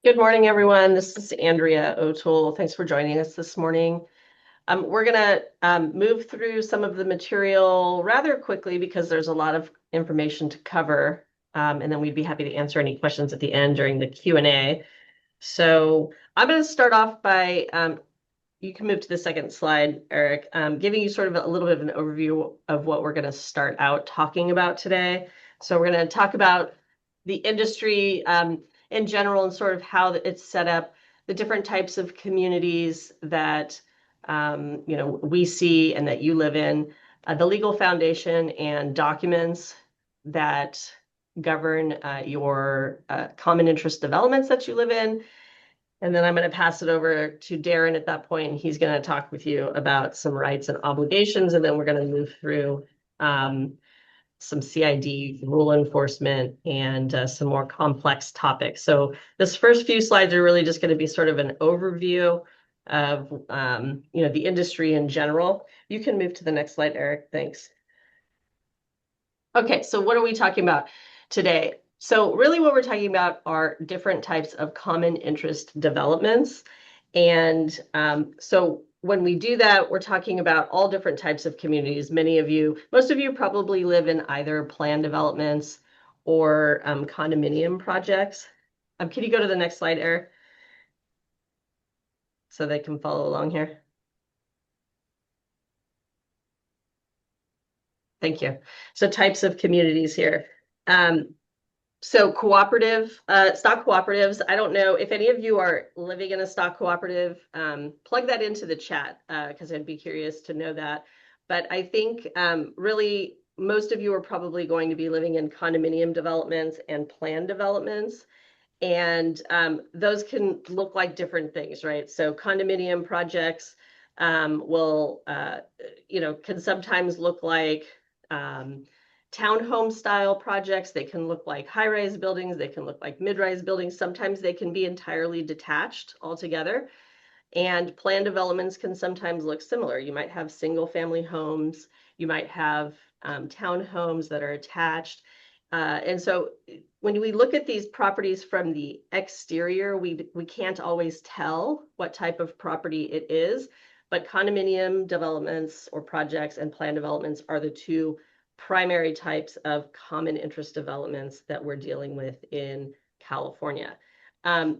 Good morning, everyone. This is Andrea O'Toole. Thanks for joining us this morning. We're going to move through some of the material rather quickly because there's a lot of information to cover, and then we'd be happy to answer any questions at the end during the Q&A. So I'm going to start off by, you can move to the second slide, Eric, giving you sort of a little bit of an overview of what we're going to start out talking about today. So we're going to talk about the industry in general and sort of how it's set up, the different types of communities that we see and that you live in, the legal foundation and documents that govern your common interest developments that you live in. And then I'm going to pass it over to Darren at that point, and he's going to talk with you about some rights and obligations, and then we're going to move through some CID rule enforcement and some more complex topics. So this first few slides are really just going to be sort of an overview of the industry in general. You can move to the next slide, Eric. Thanks. Okay, so what are we talking about today? So really what we're talking about are different types of common interest developments. And so when we do that, we're talking about all different types of communities. Most of you probably live in either planned developments or condominium projects. Can you go to the next slide, Eric? So they can follow along here. Thank you. So types of communities here. So stock cooperatives, I don't know if any of you are living in a stock cooperative, plug that into the chat because I'd be curious to know that. But I think really most of you are probably going to be living in condominium developments and planned developments. And those can look like different things, right? So condominium projects can sometimes look like townhome style projects. They can look like high-rise buildings. They can look like mid-rise buildings. Sometimes they can be entirely detached altogether. And planned developments can sometimes look similar. You might have single-family homes. You might have townhomes that are attached. And so when we look at these properties from the exterior, we can't always tell what type of property it is. But condominium developments or projects and planned developments are the two primary types of common interest developments that we're dealing with in California.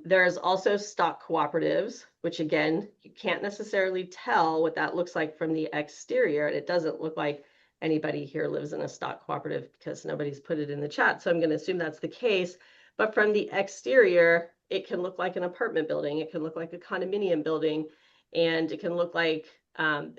There's also stock cooperatives, which again, you can't necessarily tell what that looks like from the exterior. And it doesn't look like anybody here lives in a stock cooperative because nobody's put it in the chat. So I'm going to assume that's the case. But from the exterior, it can look like an apartment building. It can look like a condominium building. And it can look like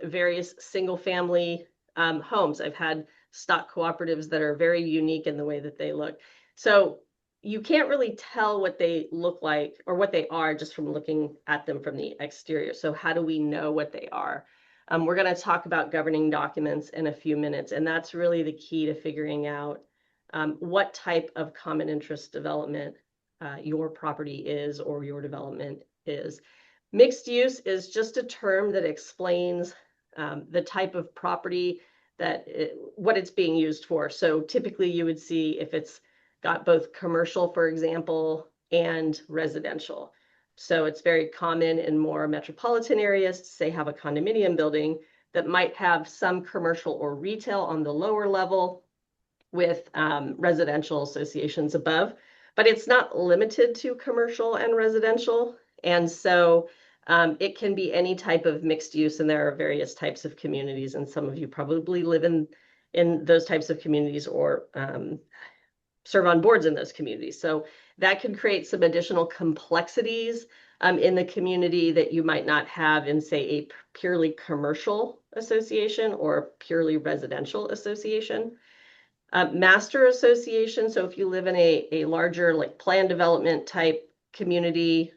various single family homes. I've had stock cooperatives that are very unique in the way that they look. So you can't really tell what they look like or what they are just from looking at them from the exterior. So how do we know what they are? We're going to talk about governing documents in a few minutes, and that's really the key to figuring out what type of common interest development your property is or your development is. Mixed use is just a term that explains the type of property what it's being used for. So typically you would see if it's got both commercial, for example, and residential. So it's very common in more metropolitan areas to say have a condominium building that might have some commercial or retail on the lower level with residential associations above, but it's not limited to commercial and residential. And so it can be any type of mixed use, and there are various types of communities, and some of you probably live in those types of communities or serve on boards in those communities. So that can create some additional complexities in the community that you might not have in, say, a purely commercial association or purely residential association. Master association, so if you live in a larger like plan development type community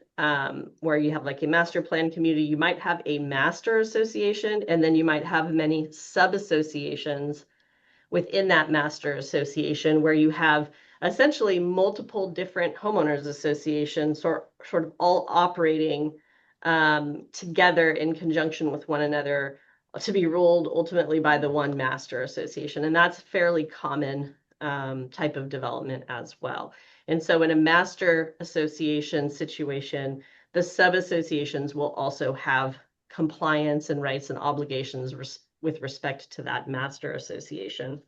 where you have like a master plan community, you might have a master association, and then you might have many sub-associations within that master association where you have essentially multiple different homeowners associations sort of all operating together in conjunction with one another to be ruled ultimately by the one master association. And that's a fairly common type of development as well. And so in a master association situation, the sub-associations will also have compliance and rights and obligations with respect to that master association.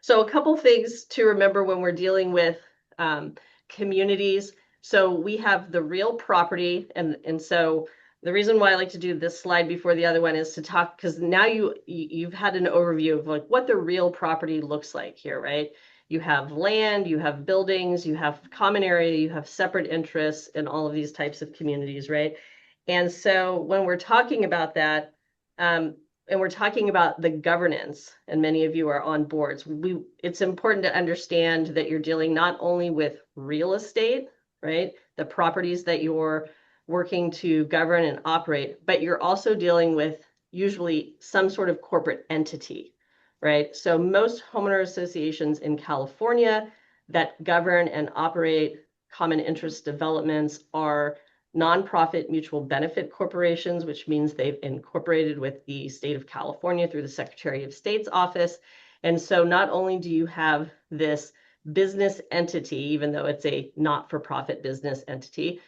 So a couple things to remember when we're dealing with communities. So we have the real property, and so the reason why I like to do this slide before the other one is to talk, because now you've had an overview of like what the real property looks like here, right? You have land, you have buildings, you have common area, you have separate interests in all of these types of communities, right? And so when we're talking about that, and we're talking about the governance, and many of you are on boards, it's important to understand that you're dealing not only with real estate, right? The properties that you're working to govern and operate, but you're also dealing with usually some sort of corporate entity, right? So most homeowner associations in California that govern and operate common interest developments are nonprofit mutual benefit corporations, which means they've incorporated with the state of California through the Secretary of State's office. And so not only do you have this business entity, even though it's a not-for-profit business entity,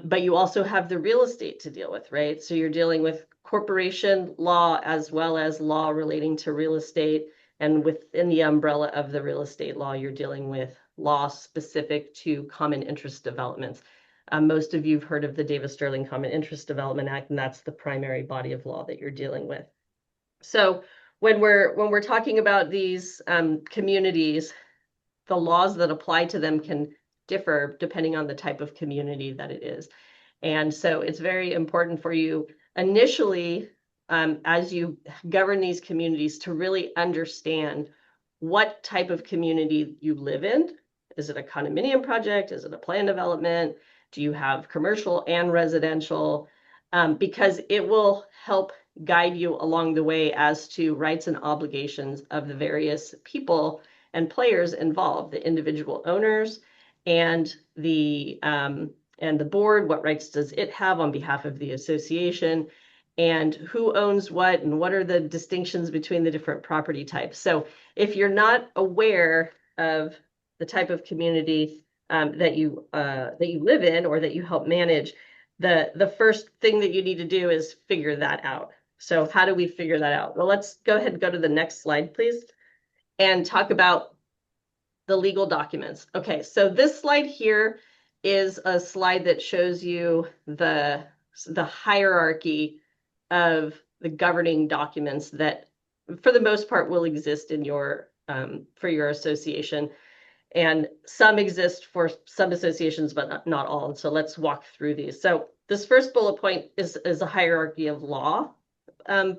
but you also have the real estate to deal with, right? So you're dealing with corporation law as well as law relating to real estate. And within the umbrella of the real estate law, you're dealing with law specific to common interest developments. Most of you have heard of the Davis-Sterling Common Interest Development Act, and that's the primary body of law that you're dealing with. So when we're talking about these communities, the laws that apply to them can differ depending on the type of community that it is. And so it's very important for you initially, as you govern these communities, to really understand what type of community you live in. Is it a condominium project? Is it a planned development? Do you have commercial and residential? Because it will help guide you along the way as to rights and obligations of the various people and players involved, the individual owners and the board. What rights does it have on behalf of the association, and who owns what, and what are the distinctions between the different property types? So if you're not aware of the type of community that you live in or that you help manage, the first thing that you need to do is figure that out. So how do we figure that out? Well, let's go ahead and go to the next slide, please, and talk about the legal documents. Okay, so this slide here is a slide that shows you the hierarchy of the governing documents that, for the most part, will exist in your for your association. And some exist for some associations, but not all. And so let's walk through these. So this first bullet point is a hierarchy of law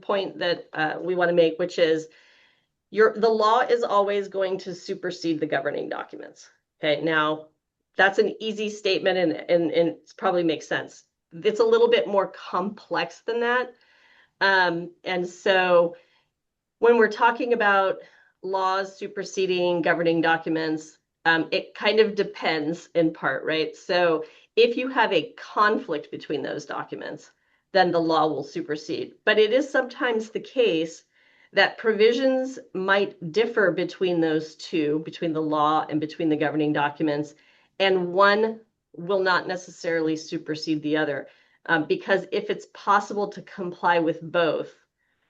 point that we want to make, which is the law is always going to supersede the governing documents. Okay, now that's an easy statement and it probably makes sense. It's a little bit more complex than that. And so when we're talking about laws superseding governing documents, it kind of depends in part, right? So if you have a conflict between those documents, then the law will supersede. But it is sometimes the case that provisions might differ between those two, between the law and between the governing documents, and one will not necessarily supersede the other. Because if it's possible to comply with both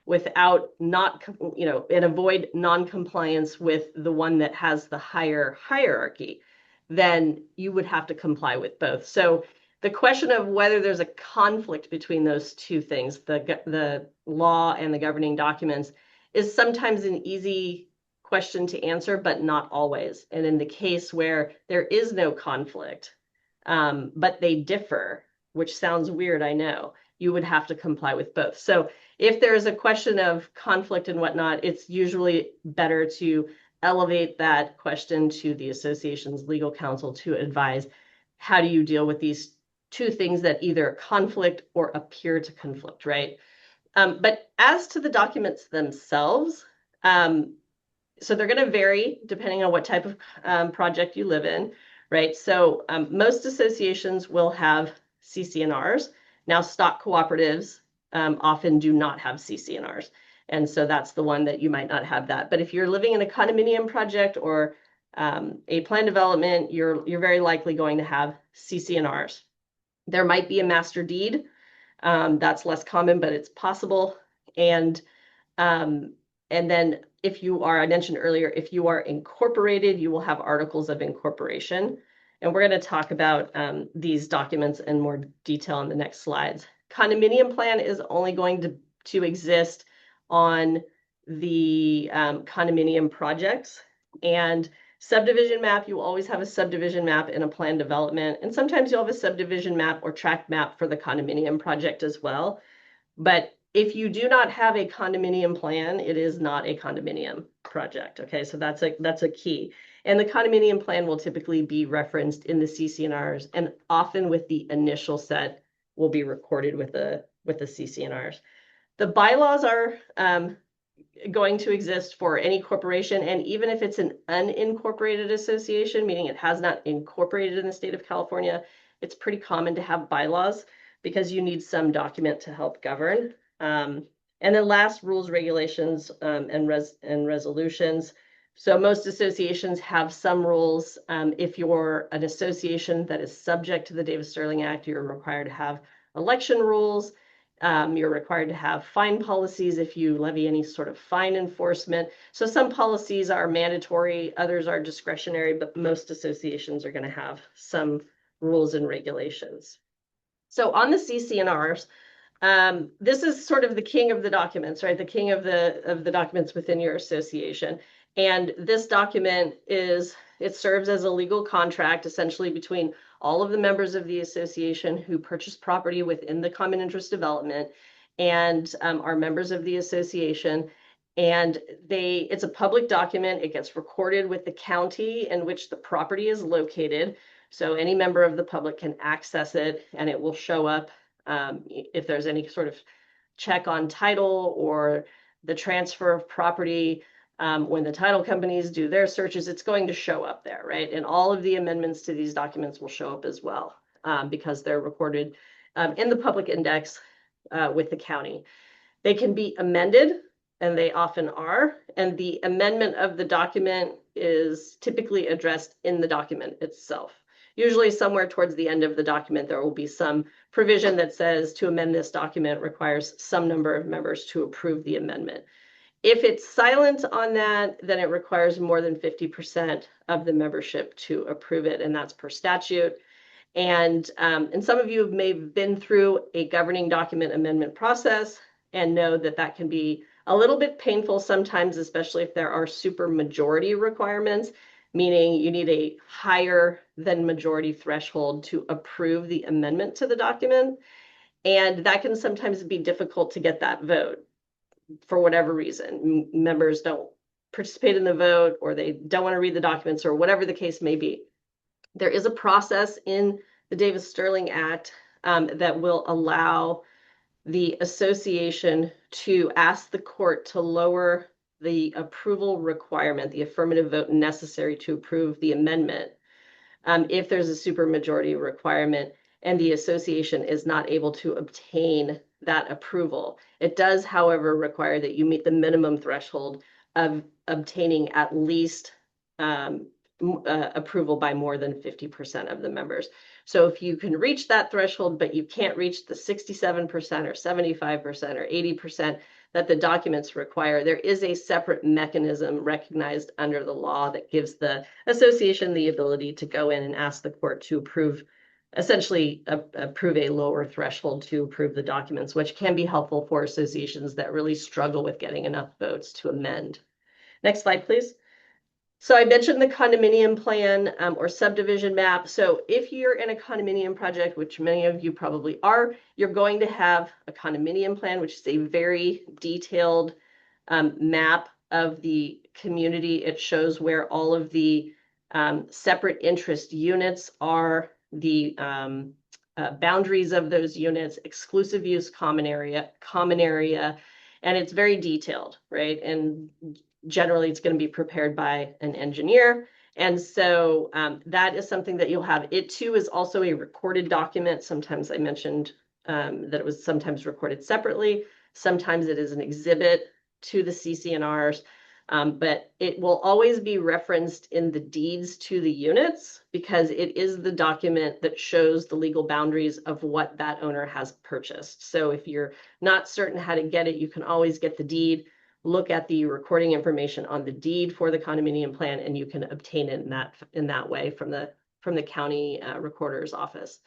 without and avoid non-compliance with the one that has the higher hierarchy, then you would have to comply with both. So the question of whether there's a conflict between those two things, the law and the governing documents, is sometimes an easy question to answer, but not always. And in the case where there is no conflict, but they differ, which sounds weird, I know, you would have to comply with both. So if there is a question of conflict and whatnot, it's usually better to elevate that question to the association's legal counsel to advise, how do you deal with these two things that either conflict or appear to conflict, right? But as to the documents themselves, so they're going to vary depending on what type of project you live in, right? So most associations will have CC&Rs. Now, stock cooperatives often do not have CC&Rs. And so that's the one that you might not have that. But if you're living in a condominium project or a plan development, you're very likely going to have CC&Rs. There might be a master deed. That's less common, but it's possible. And then if you are, I mentioned earlier, if you are incorporated, you will have articles of incorporation. And we're going to talk about these documents in more detail in the next slides. Condominium plan is only going to exist on the condominium projects. And subdivision map, you always have a subdivision map in a plan development. And sometimes you'll have a subdivision map or tract map for the condominium project as well. But if you do not have a condominium plan, it is not a condominium project. Okay, so that's a key. And the condominium plan will typically be referenced in the CC&Rs, and often with the initial set will be recorded with the CC&Rs. The bylaws are going to exist for any corporation, and even if it's an unincorporated association, meaning it has not incorporated in the state of California, it's pretty common to have bylaws because you need some document to help govern. And then last, rules, regulations, and resolutions. So most associations have some rules. If you're an association that is subject to the Davis-Sterling Act, you're required to have election rules. You're required to have fine policies if you levy any sort of fine enforcement. So some policies are mandatory, others are discretionary, but most associations are going to have some rules and regulations. So on the CC&Rs, this is sort of the king of the documents, right? The king of the documents within your association. And this document it serves as a legal contract essentially between all of the members of the association who purchase property within the common interest development and are members of the association. And it's a public document. It gets recorded with the county in which the property is located. So any member of the public can access it, and it will show up if there's any sort of check on title or the transfer of property. When the title companies do their searches, it's going to show up there, right? And all of the amendments to these documents will show up as well because they're recorded in the public index with the county. They can be amended, and they often are. And the amendment of the document is typically addressed in the document itself. Usually somewhere towards the end of the document, there will be some provision that says to amend this document requires some number of members to approve the amendment. If it's silent on that, then it requires more than 50% of the membership to approve it, and that's per statute. And some of you may have been through a governing document amendment process and know that that can be a little bit painful sometimes, especially if there are super majority requirements, meaning you need a higher than majority threshold to approve the amendment to the document. And that can sometimes be difficult to get that vote for whatever reason. Members don't participate in the vote, or they don't want to read the documents, or whatever the case may be. There is a process in the Davis-Sterling Act that will allow the association to ask the court to lower the approval requirement, the affirmative vote necessary to approve the amendment, if there's a supermajority requirement and the association is not able to obtain that approval. It does, however, require that you meet the minimum threshold of obtaining at least approval by more than 50% of the members. So if you can reach that threshold, but you can't reach the 67% or 75% or 80% that the documents require, there is a separate mechanism recognized under the law that gives the association the ability to go in and ask the court to approve, essentially approve a lower threshold to approve the documents, which can be helpful for associations that really struggle with getting enough votes to amend. Next slide, please. So I mentioned the condominium plan or subdivision map. So if you're in a condominium project, which many of you probably are, you're going to have a condominium plan, which is a very detailed map of the community. It shows where all of the separate interest units are, the boundaries of those units, exclusive use common area, and it's very detailed, right? And generally it's going to be prepared by an engineer. And so that is something that you'll have. It too is also a recorded document. Sometimes I mentioned that it was sometimes recorded separately. Sometimes it is an exhibit to the CC&Rs. But it will always be referenced in the deeds to the units because it is the document that shows the legal boundaries of what that owner has purchased. So if you're not certain how to get it, you can always get the deed, look at the recording information on the deed for the condominium plan, and you can obtain it in that way from the county recorder's office.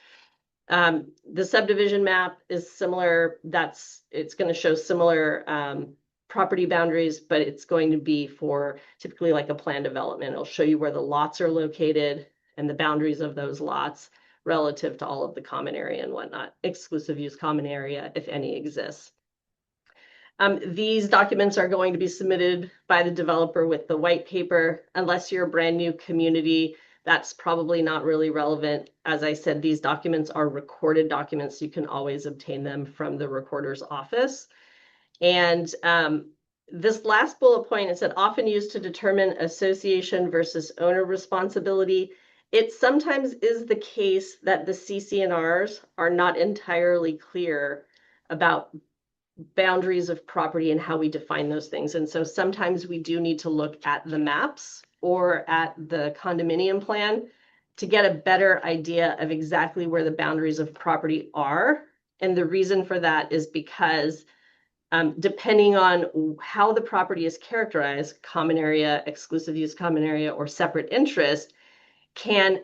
The subdivision map is similar. It's going to show similar property boundaries, but it's going to be for typically like a plan development. It'll show you where the lots are located and the boundaries of those lots relative to all of the common area and whatnot, exclusive use common area, if any exists. These documents are going to be submitted by the developer with the white paper. Unless you're a brand new community, that's probably not really relevant. As I said, these documents are recorded documents. You can always obtain them from the recorder's office. And this last bullet point, it said often used to determine association versus owner responsibility. It sometimes is the case that the CC&Rs are not entirely clear about boundaries of property and how we define those things. And so sometimes we do need to look at the maps or at the condominium plan to get a better idea of exactly where the boundaries of property are. And the reason for that is because depending on how the property is characterized, common area, exclusive use common area, or separate interest, can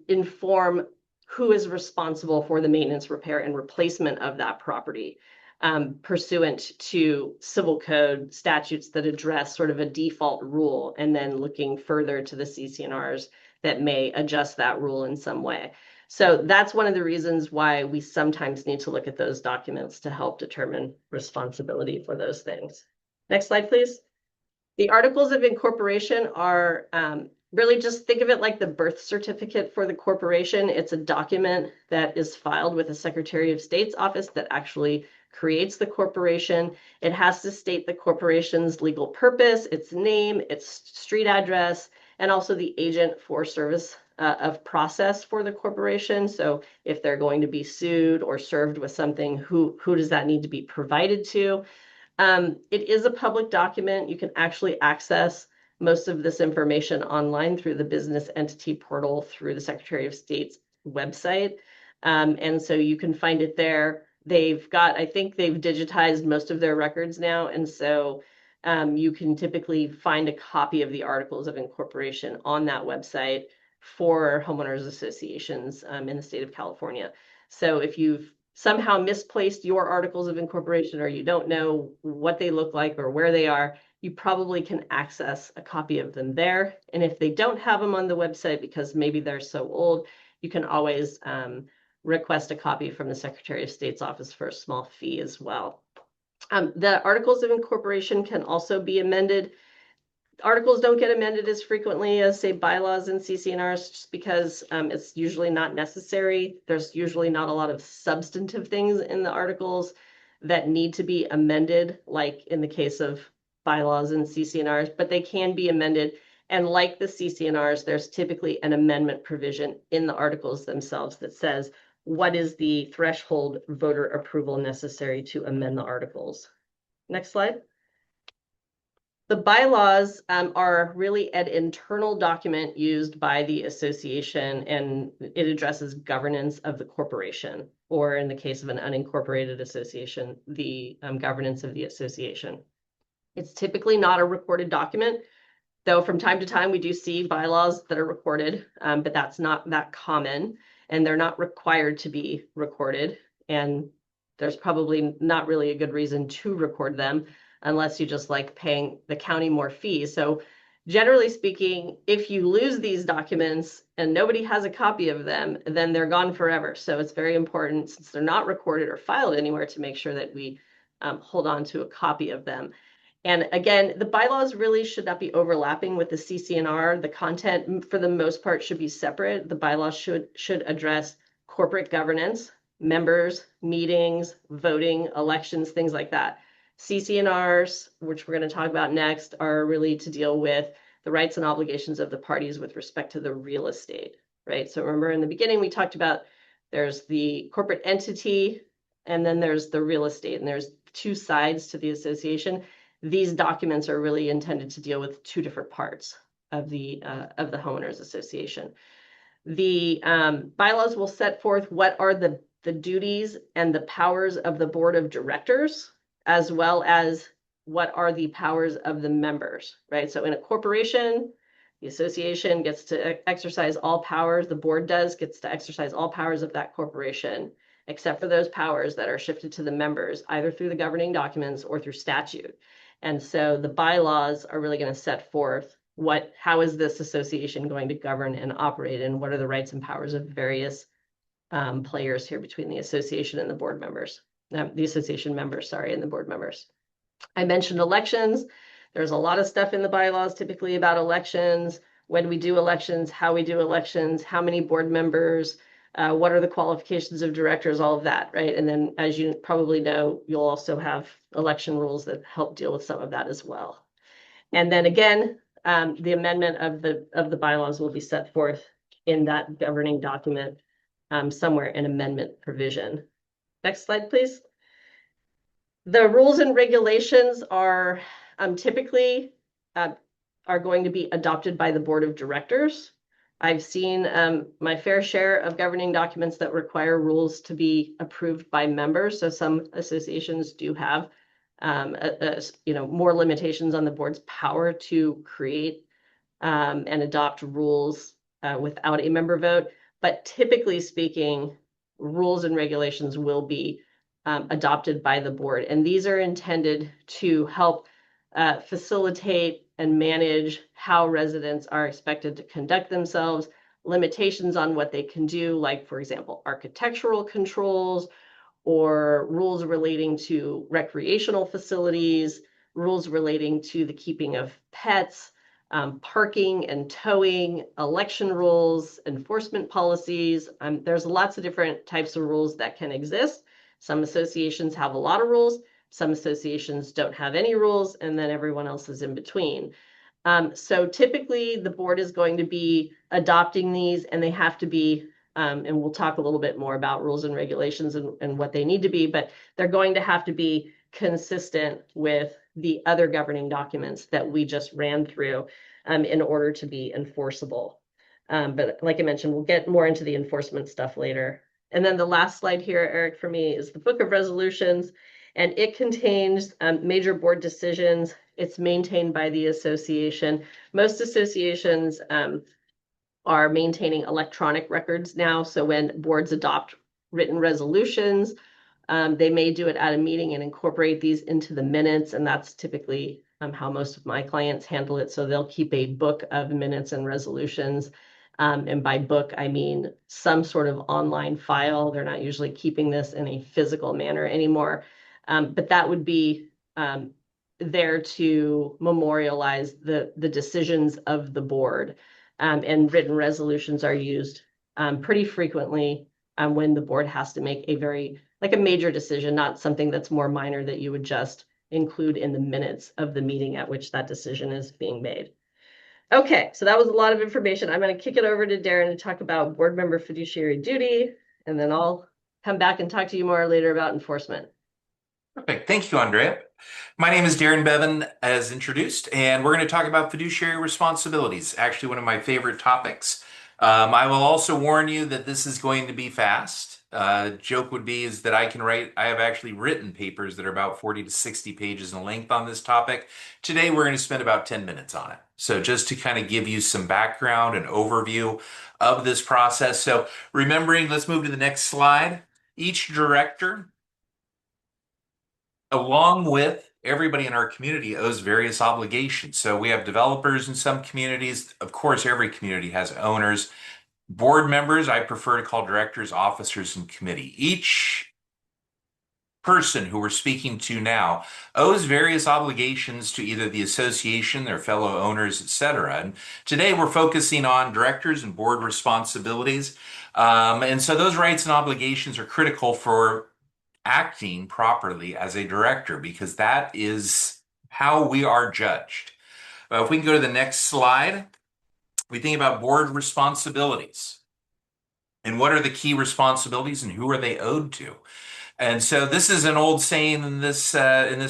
inform who is responsible for the maintenance, repair, and replacement of that property, pursuant to civil code statutes that address sort of a default rule, and then looking further to the CC&Rs that may adjust that rule in some way. So that's one of the reasons why we sometimes need to look at those documents to help determine responsibility for those things. Next slide, please. The articles of incorporation are really just think of it like the birth certificate for the corporation. It's a document that is filed with the Secretary of State's office that actually creates the corporation. It has to state the corporation's legal purpose, its name, its street address, and also the agent for service of process for the corporation. So if they're going to be sued or served with something, who does that need to be provided to? It is a public document. You can actually access most of this information online through the business entity portal through the Secretary of State's website. And so you can find it there. I think they've digitized most of their records now. And so you can typically find a copy of the articles of incorporation on that website for homeowners associations in the state of California. So if you've somehow misplaced your articles of incorporation or you don't know what they look like or where they are, you probably can access a copy of them there. And if they don't have them on the website because maybe they're so old, you can always request a copy from the Secretary of State's office for a small fee as well. The articles of incorporation can also be amended. Articles don't get amended as frequently as, say, bylaws and CC&Rs just because it's usually not necessary. There's usually not a lot of substantive things in the articles that need to be amended, like in the case of bylaws and CC&Rs, but they can be amended. And like the CC&Rs, there's typically an amendment provision in the articles themselves that says what is the threshold voter approval necessary to amend the articles. Next slide. The bylaws are really an internal document used by the association, and it addresses governance of the corporation, or in the case of an unincorporated association, the governance of the association. It's typically not a recorded document, though from time to time we do see bylaws that are recorded, but that's not that common, and they're not required to be recorded, and there's probably not really a good reason to record them unless you just like paying the county more fees. So generally speaking, if you lose these documents and nobody has a copy of them, then they're gone forever. So it's very important, since they're not recorded or filed anywhere, to make sure that we hold on to a copy of them. And again, the bylaws really should not be overlapping with the CC&R. The content, for the most part, should be separate. The bylaws should address corporate governance, members, meetings, voting, elections, things like that. CC&Rs, which we're going to talk about next, are really to deal with the rights and obligations of the parties with respect to the real estate, right? So remember in the beginning, we talked about there's the corporate entity and then there's the real estate, and there's two sides to the association. these documents are really intended to deal with two different parts of the homeowners association. The bylaws will set forth what are the duties and the powers of the board of directors, as well as what are the powers of the members, right? So in a corporation, the association gets to exercise all powers, the board gets to exercise all powers of that corporation, except for those powers that are shifted to the members, either through the governing documents or through statute. And so the bylaws are really going to set forth how is this association going to govern and operate, and what are the rights and powers of various players here between the association and the board members, the association members, sorry, and the board members. I mentioned elections. There's a lot of stuff in the bylaws typically about elections, when we do elections, how we do elections, how many board members, what are the qualifications of directors, all of that, right? And then, as you probably know, you'll also have election rules that help deal with some of that as well. And then again, the amendment of the bylaws will be set forth in that governing document, somewhere in amendment provision. Next slide, please. The rules and regulations are typically are going to be adopted by the board of directors. I've seen my fair share of governing documents that require rules to be approved by members. So some associations do have more limitations on the board's power to create and adopt rules without a member vote. But typically speaking, rules and regulations will be adopted by the board. And these are intended to help facilitate and manage how residents are expected to conduct themselves, limitations on what they can do, like, for example, architectural controls, or rules relating to recreational facilities, rules relating to the keeping of pets, parking and towing, election rules, enforcement policies. There's lots of different types of rules that can exist. Some associations have a lot of rules, some associations don't have any rules, and then everyone else is in between. So typically the board is going to be adopting these, and they have to be, and we'll talk a little bit more about rules and regulations and what they need to be, but they're going to have to be consistent with the other governing documents that we just ran through in order to be enforceable. But like I mentioned, we'll get more into the enforcement stuff later. And then the last slide here, Eric, for me is the Book of Resolutions, and it contains major board decisions. It's maintained by the association. Most associations are maintaining electronic records now. So when boards adopt written resolutions, they may do it at a meeting and incorporate these into the minutes. And that's typically how most of my clients handle it. So they'll keep a book of minutes and resolutions. And by book, I mean some sort of online file. They're not usually keeping this in a physical manner anymore. But that would be there to memorialize the decisions of the board. And written resolutions are used pretty frequently when the board has to make a major decision, not something that's more minor that you would just include in the minutes of the meeting at which that decision is being made. Okay, so that was a lot of information. I'm going to kick it over to Darren to talk about board member fiduciary duty, and then I'll come back and talk to you more later about enforcement. Perfect. Thank you, Andrea. My name is Darren Bevan, as introduced, and we're going to talk about fiduciary responsibilities, actually one of my favorite topics. I will also warn you that this is going to be fast. Joke would be is that I have actually written papers that are about 40 to 60 pages in length on this topic. Today, we're going to spend about 10 minutes on it. So just to kind of give you some background and overview of this process. So remembering, let's move to the next slide. Each director, along with everybody in our community, owes various obligations. So we have developers in some communities. Of course, every community has owners. Board members, I prefer to call directors, officers, and committee. Each person who we're speaking to now owes various obligations to either the association, their fellow owners, etc. And today we're focusing on directors and board responsibilities. And so those rights and obligations are critical for acting properly as a director, because that is how we are judged. If we can go to the next slide, we think about board responsibilities. And what are the key responsibilities and who are they owed to? And so this is an old saying in this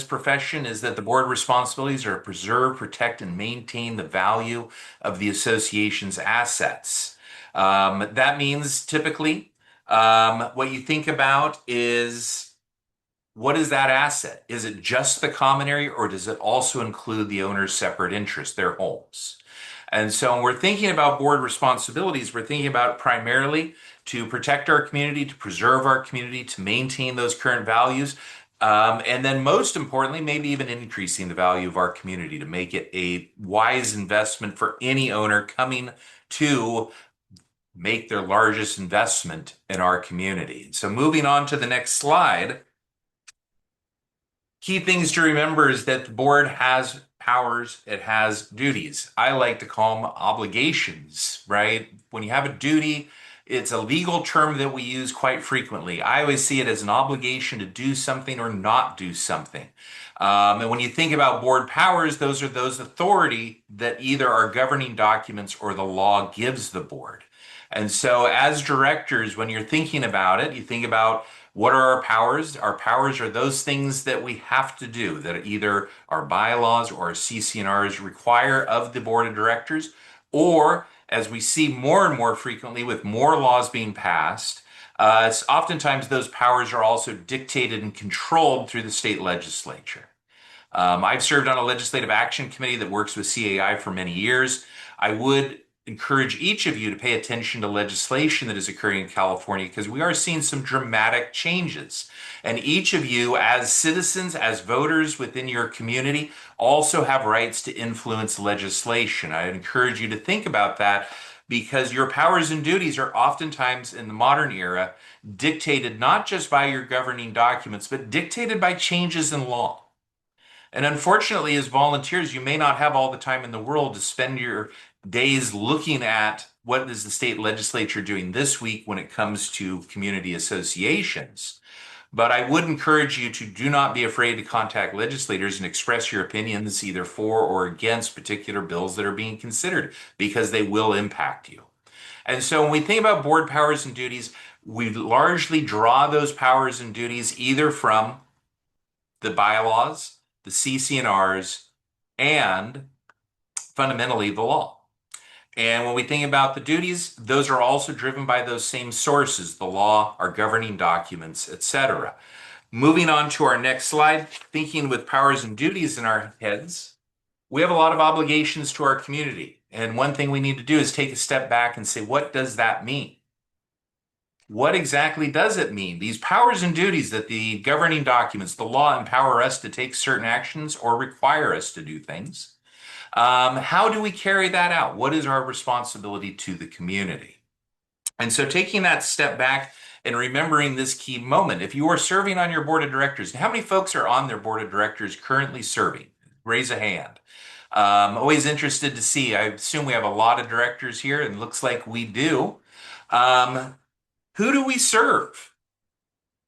profession is that the board responsibilities are to preserve, protect, and maintain the value of the association's assets. That means typically what you think about is what is that asset? Is it just the common area, or does it also include the owner's separate interest, their homes? And so when we're thinking about board responsibilities, we're thinking about primarily to protect our community, to preserve our community, to maintain those current values. And then most importantly, maybe even increasing the value of our community to make it a wise investment for any owner coming to make their largest investment in our community. So moving on to the next slide. Key things to remember is that the board has powers, it has duties. I like to call them obligations, right? When you have a duty, it's a legal term that we use quite frequently. I always see it as an obligation to do something or not do something. And when you think about board powers, those are those authority that either are governing documents or the law gives the board. And so as directors, when you're thinking about it, you think about what are our powers? Our powers are those things that we have to do that either our bylaws or our CC&Rs require of the board of directors, or as we see more and more frequently with more laws being passed, it's oftentimes those powers are also dictated and controlled through the state legislature. I've served on a legislative action committee that works with CAI for many years. I would encourage each of you to pay attention to legislation that is occurring in California because we are seeing some dramatic changes. And each of you, as citizens, as voters within your community, also have rights to influence legislation. I encourage you to think about that because your powers and duties are oftentimes in the modern era dictated not just by your governing documents, but dictated by changes in law. And unfortunately, as volunteers, you may not have all the time in the world to spend your days looking at what is the state legislature doing this week when it comes to community associations. But I would encourage you to do not be afraid to contact legislators and express your opinions either for or against particular bills that are being considered because they will impact you. And so when we think about board powers and duties, we largely draw those powers and duties either from the bylaws, the CC&Rs, and fundamentally the law. And when we think about the duties, those are also driven by those same sources, the law, our governing documents, etc. Moving on to our next slide, thinking with powers and duties in our heads, we have a lot of obligations to our community. And one thing we need to do is take a step back and say, what does that mean? What exactly does it mean? These powers and duties that the governing documents, the law, empower us to take certain actions or require us to do things. How do we carry that out? What is our responsibility to the community? And so taking that step back and remembering this key moment, if you are serving on your board of directors, how many folks are on their board of directors currently serving? Raise a hand. Always interested to see. I assume we have a lot of directors here, and it looks like we do. Who do we serve?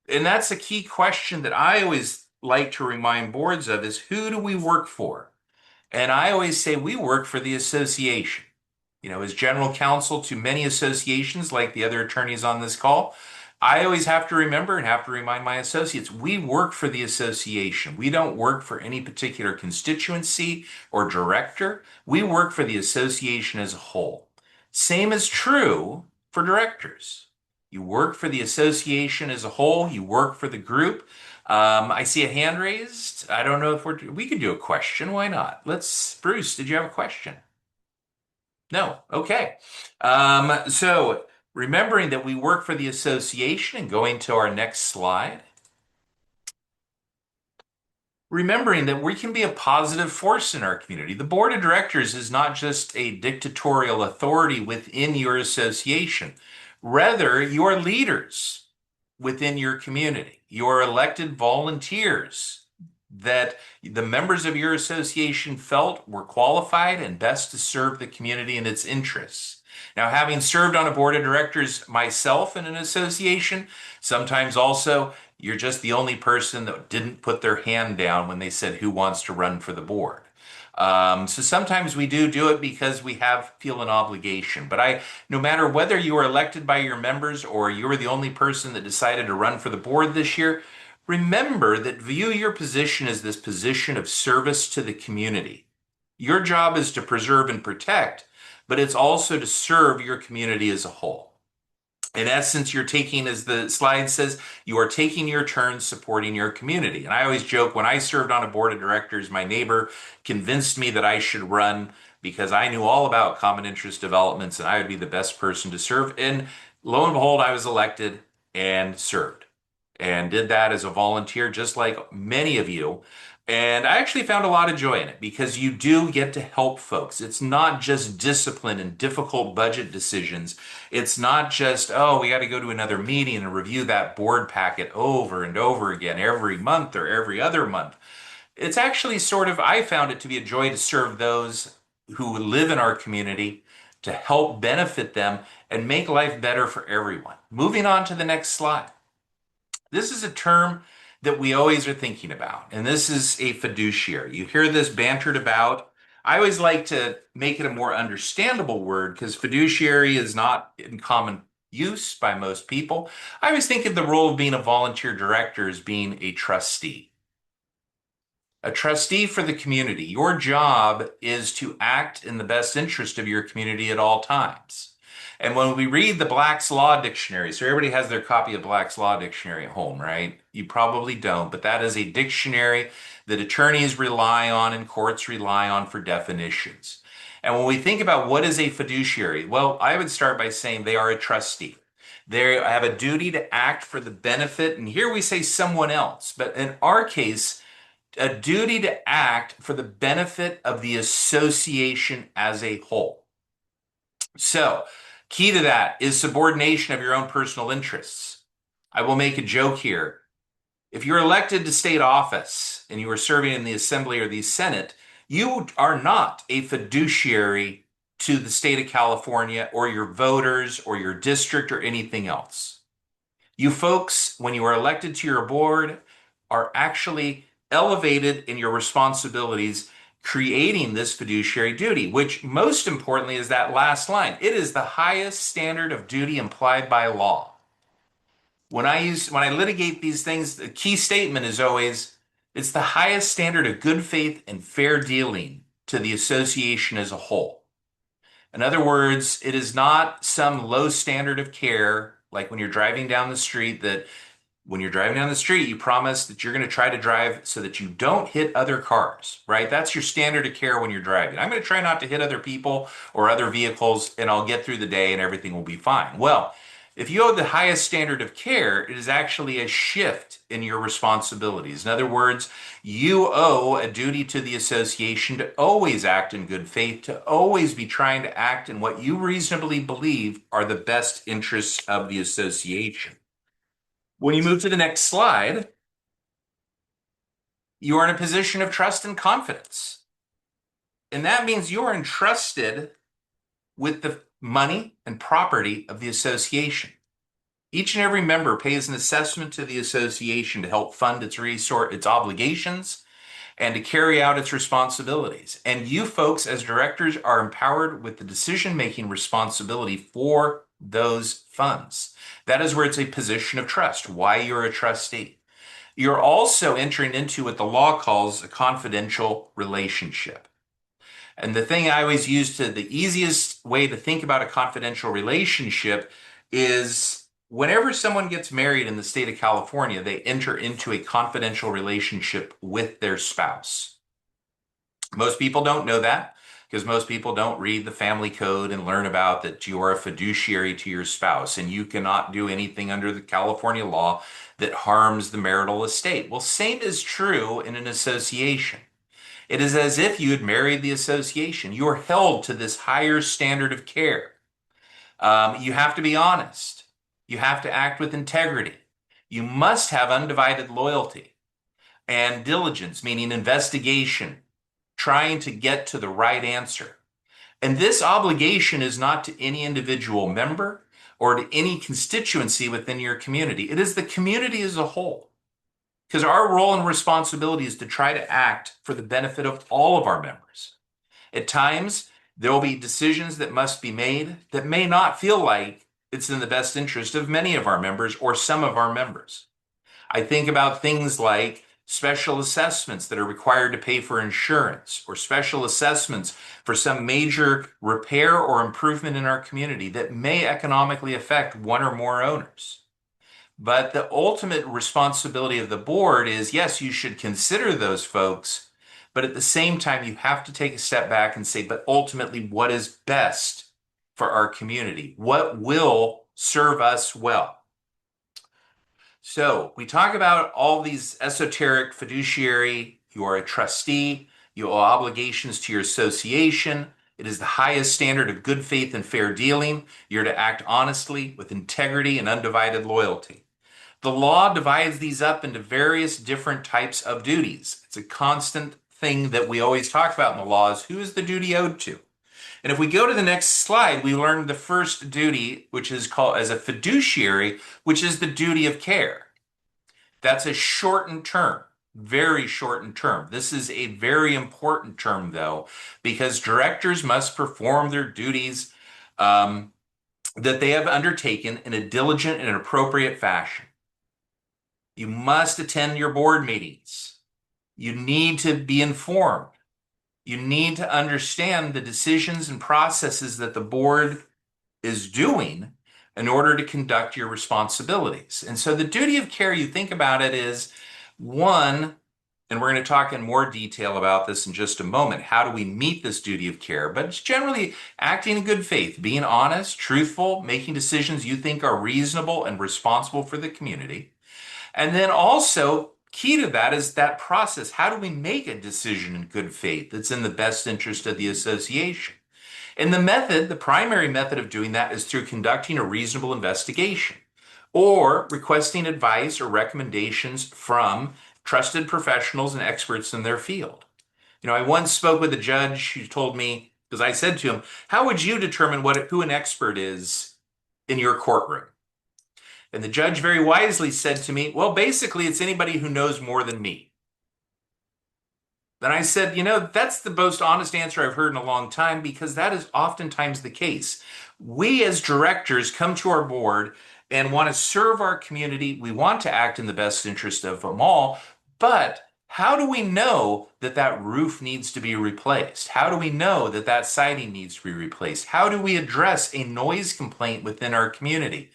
And that's a key question that I always like to remind boards of is who do we work for? And I always say we work for the association. You know, as general counsel to many associations, like the other attorneys on this call, I always have to remember and have to remind my associates, we work for the association. We don't work for any particular constituency or director. We work for the association as a whole. Same is true for directors. You work for the association as a whole. You work for the group. I see a hand raised. I don't know if we could do a question. Why not? Bruce, did you have a question? No. Okay. So remembering that we work for the association and going to our next slide. Remembering that we can be a positive force in our community. The board of directors is not just a dictatorial authority within your association. Rather, you are leaders within your community. You are elected volunteers that the members of your association felt were qualified and best to serve the community and its interests. Now, having served on a board of directors myself in an association, sometimes also you're just the only person that didn't put their hand down when they said who wants to run for the board. So sometimes we do it because we feel an obligation. But no matter whether you were elected by your members or you were the only person that decided to run for the board this year, remember that view your position as this position of service to the community. Your job is to preserve and protect, but it's also to serve your community as a whole. In essence, you're taking, as the slide says, you are taking your turn supporting your community. And I always joke, when I served on a board of directors, my neighbor convinced me that I should run because I knew all about common interest developments and I would be the best person to serve. And lo and behold, I was elected and served and did that as a volunteer, just like many of you. And I actually found a lot of joy in it because you do get to help folks. It's not just discipline and difficult budget decisions. It's not just, oh, we got to go to another meeting and review that board packet over and over again every month or every other month. It's actually I found it to be a joy to serve those who live in our community, to help benefit them and make life better for everyone. Moving on to the next slide. This is a term that we always are thinking about, and this is a fiduciary. You hear this bantered about. I always like to make it a more understandable word because fiduciary is not in common use by most people. I always think of the role of being a volunteer director as being a trustee. A trustee for the community. Your job is to act in the best interest of your community at all times. And when we read the Black's Law Dictionary, so everybody has their copy of Black's Law Dictionary at home, right? You probably don't, but that is a dictionary that attorneys rely on and courts rely on for definitions. And when we think about what is a fiduciary, well, I would start by saying they are a trustee. They have a duty to act for the benefit, and here we say someone else, but in our case, a duty to act for the benefit of the association as a whole. So, key to that is subordination of your own personal interests. I will make a joke here. If you're elected to state office and you are serving in the Assembly or the Senate, you are not a fiduciary to the state of California or your voters or your district or anything else. You folks, when you are elected to your board, are actually elevated in your responsibilities, creating this fiduciary duty, which most importantly is that last line. It is the highest standard of duty implied by law. When I litigate these things, the key statement is always, it's the highest standard of good faith and fair dealing to the association as a whole. In other words, it is not some low standard of care, like when you're driving down the street, you promise that you're going to try to drive so that you don't hit other cars, right? That's your standard of care when you're driving. I'm going to try not to hit other people or other vehicles, and I'll get through the day and everything will be fine. Well, if you owe the highest standard of care, it is actually a shift in your responsibilities. In other words, you owe a duty to the association to always act in good faith, to always be trying to act in what you reasonably believe are the best interests of the association. When you move to the next slide, you are in a position of trust and confidence. And that means you are entrusted with the money and property of the association. Each and every member pays an assessment to the association to help fund its obligations and to carry out its responsibilities. And you folks as directors are empowered with the decision-making responsibility for those funds. That is where it's a position of trust, why you're a trustee. You're also entering into what the law calls a confidential relationship. And the thing I always use the easiest way to think about a confidential relationship is whenever someone gets married in the state of California, they enter into a confidential relationship with their spouse. Most people don't know that because most people don't read the family code and learn about that you are a fiduciary to your spouse and you cannot do anything under the California law that harms the marital estate. Well, same is true in an association. It is as if you had married the association. You are held to this higher standard of care. You have to be honest. You have to act with integrity. You must have undivided loyalty and diligence, meaning investigation, trying to get to the right answer. And this obligation is not to any individual member or to any constituency within your community. It is the community as a whole. because our role and responsibility is to try to act for the benefit of all of our members. At times, there will be decisions that must be made that may not feel like it's in the best interest of many of our members or some of our members. I think about things like special assessments that are required to pay for insurance, or special assessments for some major repair or improvement in our community that may economically affect one or more owners. But the ultimate responsibility of the board is, yes, you should consider those folks, but at the same time, you have to take a step back and say, but ultimately, what is best for our community? What will serve us well? So we talk about all these esoteric fiduciary, you are a trustee, you owe obligations to your association. It is the highest standard of good faith and fair dealing. You're to act honestly with integrity and undivided loyalty. The law divides these up into various different types of duties. It's a constant thing that we always talk about in the law is who is the duty owed to? And if we go to the next slide, we learn the first duty, which is called as a fiduciary, which is the duty of care. That's a shortened term, very shortened term. This is a very important term, though, because directors must perform their duties that they have undertaken in a diligent and appropriate fashion. You must attend your board meetings. You need to be informed. You need to understand the decisions and processes that the board is doing in order to conduct your responsibilities. And so the duty of care, you think about it, is one, and we're going to talk in more detail about this in just a moment. How do we meet this duty of care? But it's generally acting in good faith, being honest, truthful, making decisions you think are reasonable and responsible for the community. And then also, key to that is that process. How do we make a decision in good faith that's in the best interest of the association? And the method, the primary method of doing that is through conducting a reasonable investigation or requesting advice or recommendations from trusted professionals and experts in their field. I once spoke with a judge who told me, because I said to him, how would you determine who an expert is in your courtroom? And the judge very wisely said to me, well, basically, it's anybody who knows more than me. Then I said, that's the most honest answer I've heard in a long time, because that is oftentimes the case. We as directors come to our board and want to serve our community. We want to act in the best interest of them all. But how do we know that that roof needs to be replaced? How do we know that that siding needs to be replaced? How do we address a noise complaint within our community?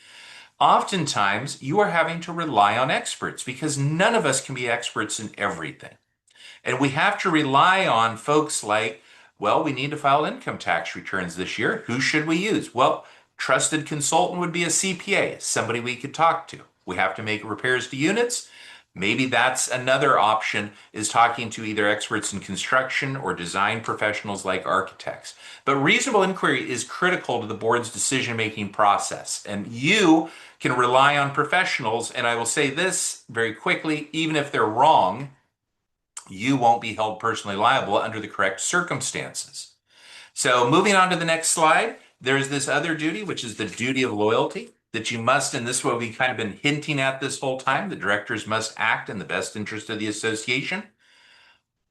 Oftentimes, you are having to rely on experts because none of us can be experts in everything. And we have to rely on folks like, well, we need to file income tax returns this year. Who should we use? Well, trusted consultant would be a CPA, somebody we could talk to. We have to make repairs to units. Maybe that's another option, is talking to either experts in construction or design professionals like architects. But reasonable inquiry is critical to the board's decision-making process. And you can rely on professionals. And I will say this very quickly, even if they're wrong, you won't be held personally liable under the correct circumstances. So moving on to the next slide, there's this other duty, which is the duty of loyalty. That you must, and this is what we've kind of been hinting at this whole time, the directors must act in the best interest of the association,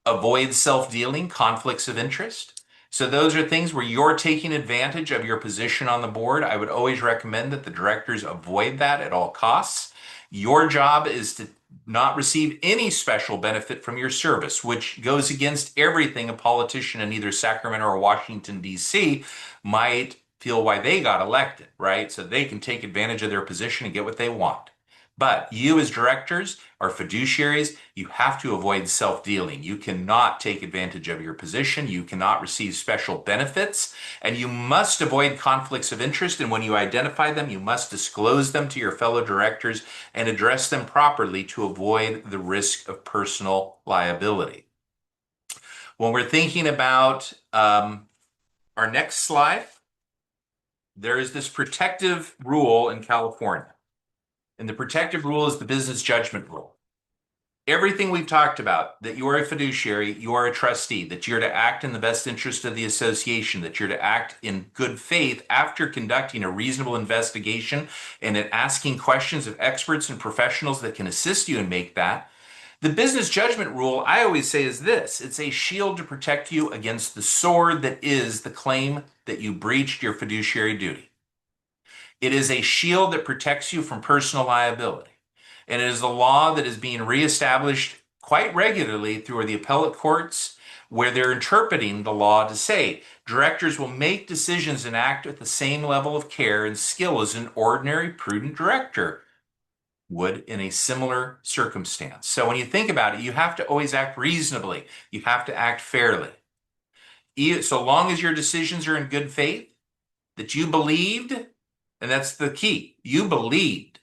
avoid self-dealing, conflicts of interest. So those are things where you're taking advantage of your position on the board. I would always recommend that the directors avoid that at all costs. Your job is to not receive any special benefit from your service, which goes against everything a politician in either Sacramento or Washington, D.C. might feel why they got elected, right? So they can take advantage of their position and get what they want. But you as directors are fiduciaries. You have to avoid self-dealing. You cannot take advantage of your position. You cannot receive special benefits, and you must avoid conflicts of interest. And when you identify them, you must disclose them to your fellow directors and address them properly to avoid the risk of personal liability. When we're thinking about our next slide, there is this protective rule in California. And the protective rule is the business judgment rule. Everything we've talked about, that you are a fiduciary, you are a trustee, that you're to act in the best interest of the association, that you're to act in good faith after conducting a reasonable investigation and in asking questions of experts and professionals that can assist you and make that. The business judgment rule, I always say, is this: it's a shield to protect you against the sword that is the claim that you breached your fiduciary duty. It is a shield that protects you from personal liability. And it is a law that is being reestablished quite regularly through the appellate courts, where they're interpreting the law to say directors will make decisions and act at the same level of care and skill as an ordinary prudent director would in a similar circumstance. So when you think about it, you have to always act reasonably. You have to act fairly. So long as your decisions are in good faith, that you believed, and that's the key, you believed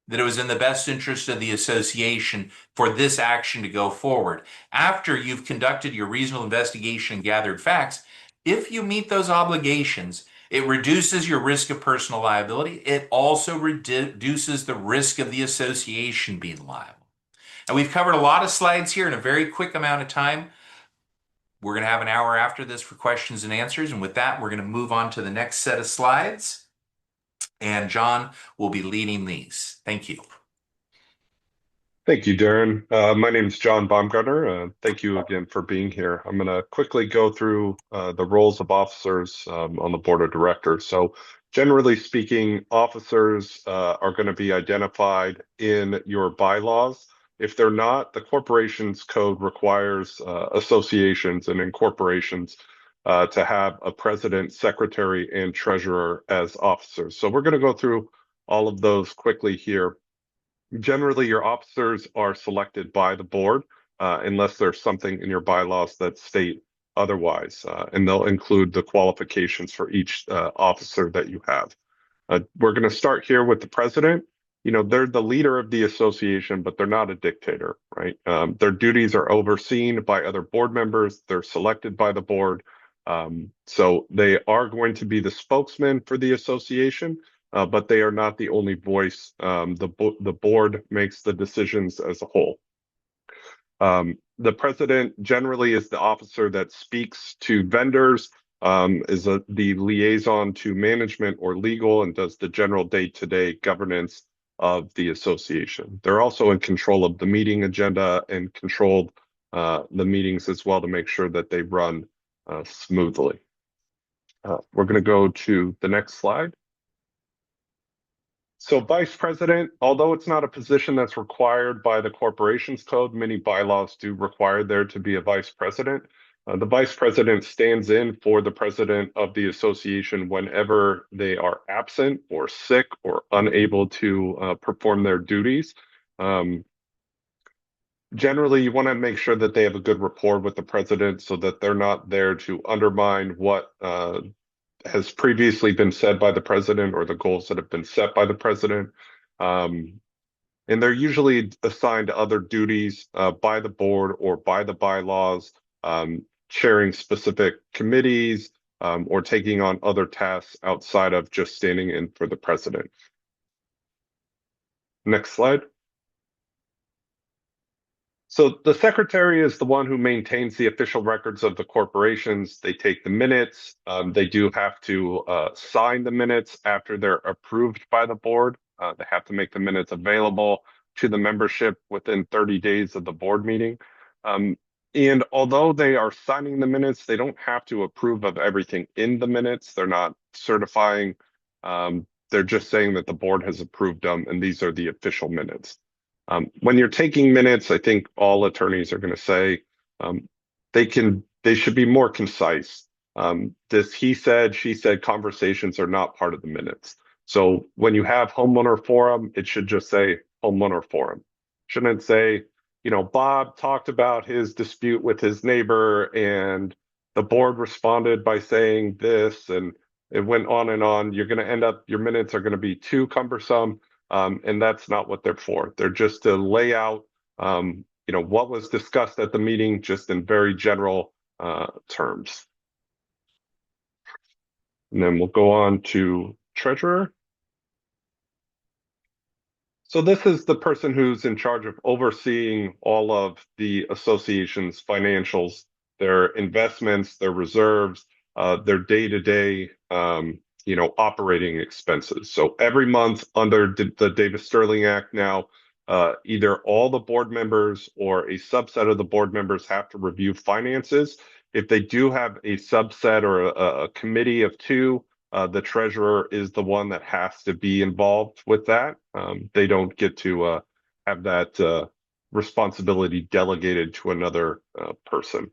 that it was in the best interest of the association for this action to go forward. After you've conducted your reasonable investigation and gathered facts, if you meet those obligations, it reduces your risk of personal liability. It also reduces the risk of the association being liable. And we've covered a lot of slides here in a very quick amount of time. We're going to have an hour after this for questions and answers. And with that, we're going to move on to the next set of slides. And John will be leading these. Thank you. Thank you, Darren. My name is John Baumgardner. Thank you again for being here. I'm going to quickly go through the roles of officers on the board of directors. So generally speaking, officers are going to be identified in your bylaws. If they're not, the corporation's code requires associations and incorporations to have a president, secretary, and treasurer as officers. So we're going to go through all of those quickly here. Generally, your officers are selected by the board unless there's something in your bylaws that state otherwise, and they'll include the qualifications for each officer that you have. We're going to start here with the president. You know, they're the leader of the association, but they're not a dictator, right? Their duties are overseen by other board members. They're selected by the board. So they are going to be the spokesman for the association, but they are not the only voice. The board makes the decisions as a whole. The president generally is the officer that speaks to vendors, the liaison to management or legal, and does the general day-to-day governance of the association. They're also in control of the meeting agenda and control the meetings as well to make sure that they run smoothly. We're going to go to the next slide. So vice president, although it's not a position that's required by the corporation's code, many bylaws do require there to be a vice president. The vice president stands in for the president of the association whenever they are absent or sick or unable to perform their duties. Generally, you want to make sure that they have a good rapport with the president so that they're not there to undermine what has previously been said by the president or the goals that have been set by the president. And they're usually assigned other duties by the board or by the bylaws, chairing specific committees or taking on other tasks outside of just standing in for the president. Next slide. So the secretary is the one who maintains the official records of the corporations. They take the minutes. They do have to sign the minutes after they're approved by the board. They have to make the minutes available to the membership within 30 days of the board meeting. And although they are signing the minutes, they don't have to approve of everything in the minutes. They're not certifying. They're just saying that the board has approved them, and these are the official minutes. When you're taking minutes, I think all attorneys are going to say they should be more concise. This he said, she said conversations are not part of the minutes. So when you have homeowner forum, it should just say homeowner forum. Shouldn't say, you know, Bob talked about his dispute with his neighbor and the board responded by saying this, and it went on and on. You're going to end up, your minutes are going to be too cumbersome. And that's not what they're for. They're just to lay out, you know, what was discussed at the meeting, just in very general terms. And then we'll go on to treasurer. So this is the person who's in charge of overseeing all of the association's financials, their investments, their reserves, their day-to-day you know, operating expenses. So every month under the Davis Sterling Act now, either all the board members or a subset of the board members have to review finances. If they do have a subset or a committee of two, the treasurer is the one that has to be involved with that. They don't get to have that responsibility delegated to another person.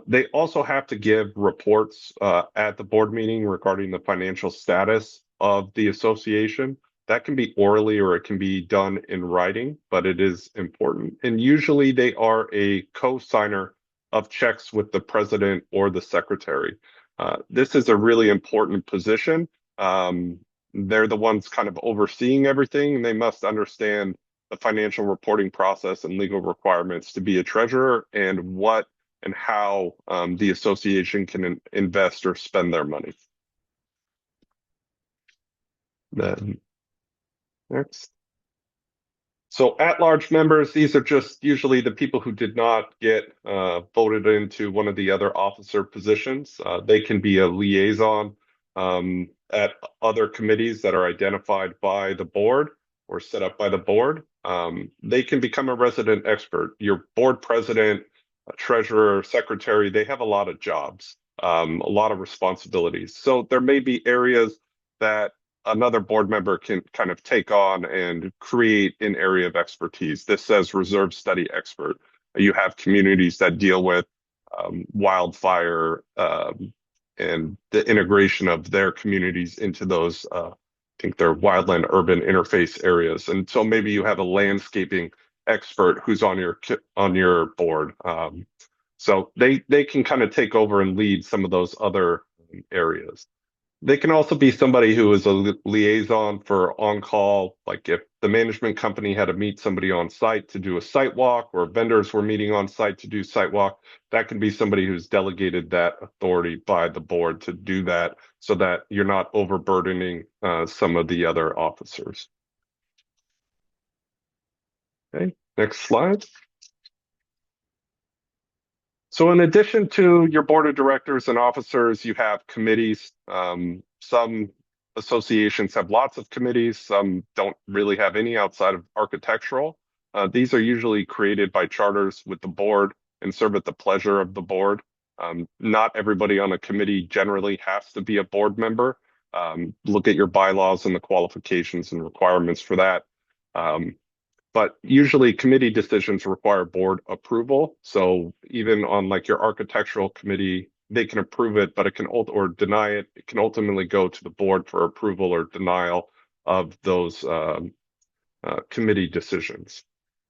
They also have to give reports at the board meeting regarding the financial status of the association. That can be orally or it can be done in writing, but it is important. And usually they are a co-signer of checks with the president or the secretary. This is a really important position. They're the ones kind of overseeing everything, and they must understand the financial reporting process and legal requirements to be a treasurer and what and how the association can invest or spend their money. Then next. So at-large members, these are just usually the people who did not get voted into one of the other officer positions. They can be a liaison at other committees that are identified by the board or set up by the board. They can become a resident expert. Your board president, treasurer, secretary, they have a lot of jobs, a lot of responsibilities. So there may be areas that another board member can kind of take on and create an area of expertise. This says reserve study expert. You have communities that deal with wildfire and the integration of their communities into those, I think they're wildland urban interface areas. And so maybe you have a landscaping expert who's on your board. So they can kind of take over and lead some of those other areas. They can also be somebody who is a liaison for on-call, like if the management company had to meet somebody on site to do a site walk, or vendors were meeting on site to do site walk, that can be somebody who's delegated that authority by the board to do that so that you're not overburdening some of the other officers. Okay, next slide. So in addition to your board of directors and officers, you have committees. Some associations have lots of committees. Some don't really have any outside of architectural. These are usually created by charters with the board and serve at the pleasure of the board. Not everybody on a committee generally has to be a board member. Look at your bylaws and the qualifications and requirements for that. But usually committee decisions require board approval. So even on like your architectural committee, they can approve it, but it can or deny it. It can ultimately go to the board for approval or denial of those committee decisions.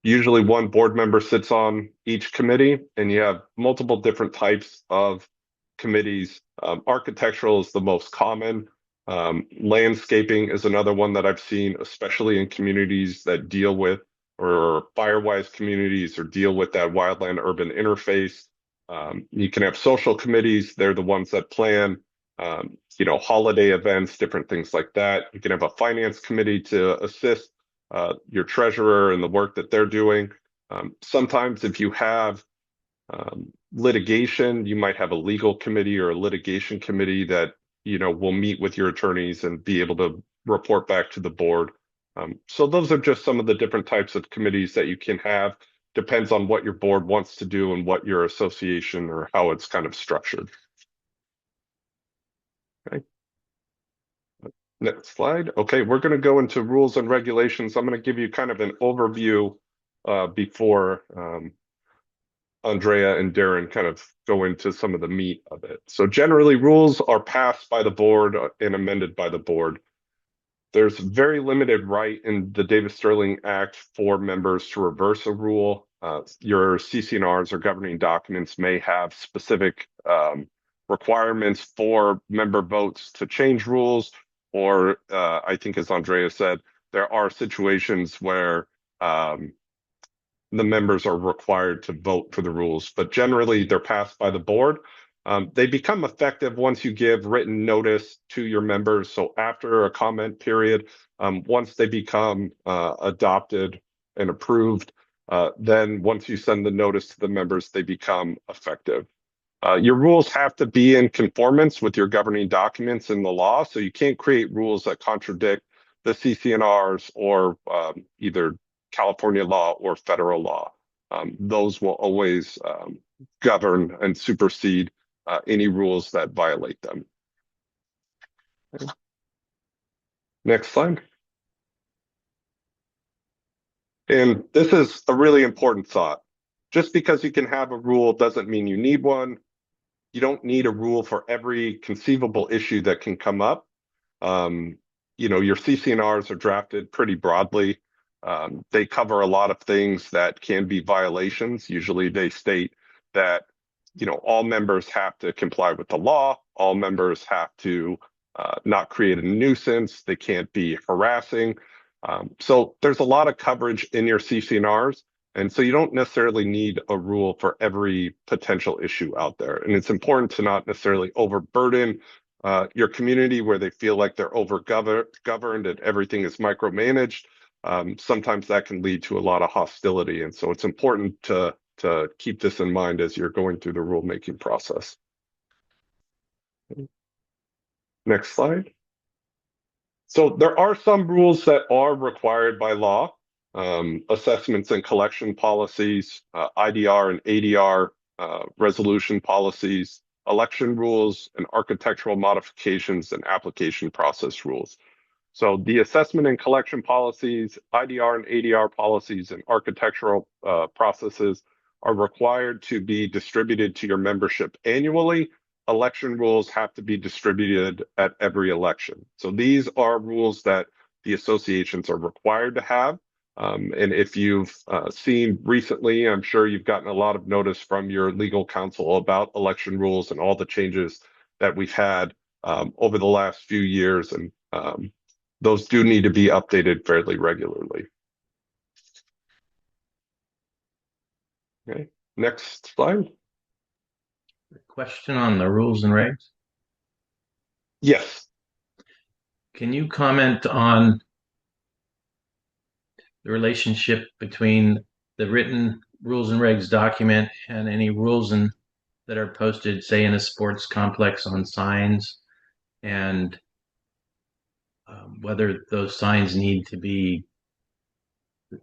Usually one board member sits on each committee, and you have multiple different types of committees. Architectural is the most common. Landscaping is another one that I've seen, especially in communities that deal with or firewise communities or deal with that wildland urban interface. You can have social committees. They're the ones that plan, holiday events, different things like that. You can have a finance committee to assist your treasurer in the work that they're doing. Sometimes if you have litigation, you might have a legal committee or a litigation committee that, will meet with your attorneys and be able to report back to the board. So those are just some of the different types of committees that you can have. Depends on what your board wants to do and what your association or how it's kind of structured. Okay. Next slide. Okay, we're going to go into rules and regulations. I'm going to give you kind of an overview before Andrea and Darren kind of go into some of the meat of it. So generally, rules are passed by the board and amended by the board. There's very limited right in the Davis-Sterling Act for members to reverse a rule. Your CC&Rs or governing documents may have specific requirements for member votes to change rules, or I think as Andrea said, there are situations where the members are required to vote for the rules, but generally they're passed by the board. They become effective once you give written notice to your members. So after a comment period, once they become adopted and approved, then once you send the notice to the members, they become effective. Your rules have to be in conformance with your governing documents in the law. So you can't create rules that contradict the CC&Rs or either California law or federal law. Those will always govern and supersede any rules that violate them. Next slide. And this is a really important thought. Just because you can have a rule doesn't mean you need one. You don't need a rule for every conceivable issue that can come up. Your CC&Rs are drafted pretty broadly. They cover a lot of things that can be violations. Usually they state that, all members have to comply with the law. All members have to not create a nuisance. They can't be harassing. So there's a lot of coverage in your CC&Rs. And so you don't necessarily need a rule for every potential issue out there. And it's important to not necessarily overburden your community where they feel like they're governed and everything is micromanaged. Sometimes that can lead to a lot of hostility. And so it's important to keep this in mind as you're going through the rulemaking process. Next slide. So there are some rules that are required by law. Assessments and collection policies, IDR and ADR resolution policies, election rules, and architectural modifications and application process rules. So the assessment and collection policies, IDR and ADR policies, and architectural processes are required to be distributed to your membership annually. Election rules have to be distributed at every election. So these are rules that the associations are required to have. And if you've seen recently, I'm sure you've gotten a lot of notice from your legal counsel about election rules and all the changes that we've had over the last few years. And those do need to be updated fairly regularly. Okay, next slide. Question on the rules and regs? Yes. Can you comment on the relationship between the written rules and regs document and any rules that are posted, say, in a sports complex on signs, and whether those signs need to be,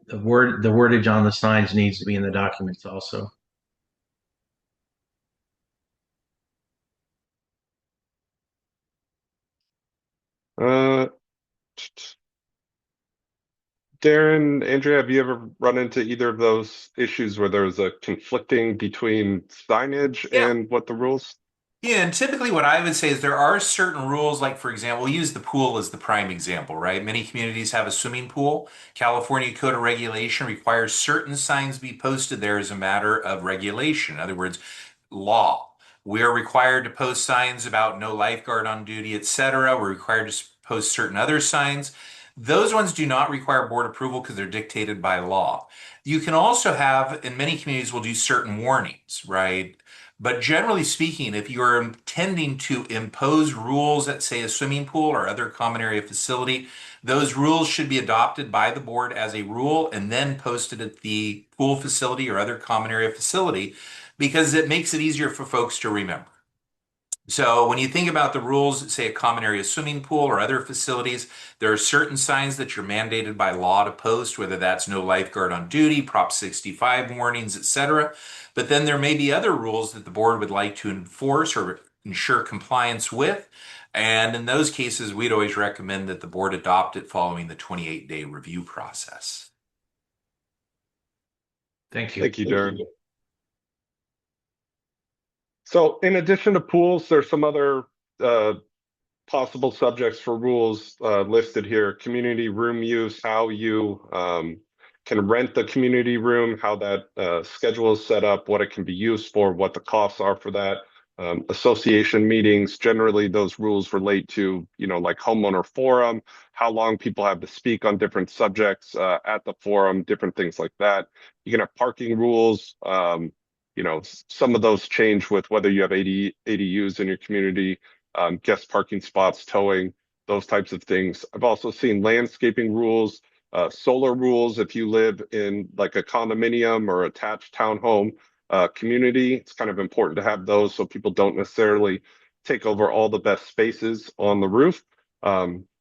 the wordage on the signs needs to be in the documents also? Darren, Andrea, have you ever run into either of those issues where there's a conflicting between signage and what the rules? Yeah, and typically what I would say is there are certain rules, like for example, we'll use the pool as the prime example, right? Many communities have a swimming pool. California Code of Regulation requires certain signs be posted there as a matter of regulation. In other words, law. We are required to post signs about no lifeguard on duty, etc. We're required to post certain other signs. Those ones do not require board approval because they're dictated by law. You can also have, in many communities, will do certain warnings, right? But generally speaking, if you are intending to impose rules at, say, a swimming pool or other common area facility, those rules should be adopted by the board as a rule and then posted at the pool facility or other common area facility because it makes it easier for folks to remember. So when you think about the rules, say a common area swimming pool or other facilities, there are certain signs that you're mandated by law to post, whether that's no lifeguard on duty, Prop 65 warnings, etc. But then there may be other rules that the board would like to enforce or ensure compliance with. And in those cases, we'd always recommend that the board adopt it following the 28-day review process. Thank you. Thank you, Darren. So in addition to pools, there's some other possible subjects for rules listed here. Community room use, how you can rent the community room, how that schedule is set up, what it can be used for, what the costs are for that. Association meetings, generally those rules relate to, like homeowner forum, how long people have to speak on different subjects at the forum, different things like that. You can have parking rules. Some of those change with whether you have ADUs in your community, guest parking spots, towing, those types of things. I've also seen landscaping rules, solar rules. If you live in like a condominium or attached townhome community, it's kind of important to have those so people don't necessarily take over all the best spaces on the roof.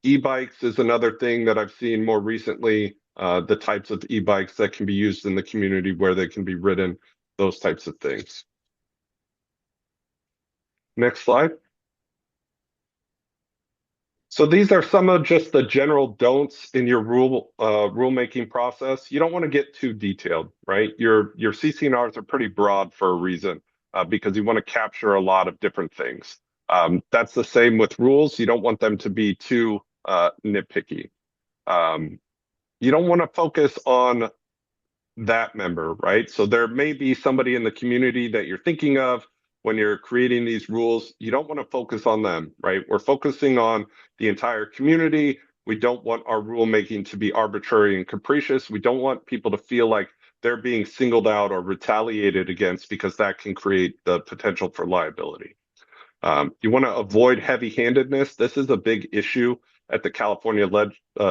E-bikes is another thing that I've seen more recently. the types of e-bikes that can be used in the community, where they can be ridden, those types of things. Next slide. So these are some of just the general don'ts in your rulemaking process. You don't want to get too detailed, right? Your CC&Rs are pretty broad for a reason, because you want to capture a lot of different things. That's the same with rules. You don't want them to be too nitpicky. You don't want to focus on that member, right? So there may be somebody in the community that you're thinking of when you're creating these rules. You don't want to focus on them, right? We're focusing on the entire community. We don't want our rulemaking to be arbitrary and capricious. We don't want people to feel like they're being singled out or retaliated against, because that can create the potential for liability. You want to avoid heavy-handedness. This is a big issue at the California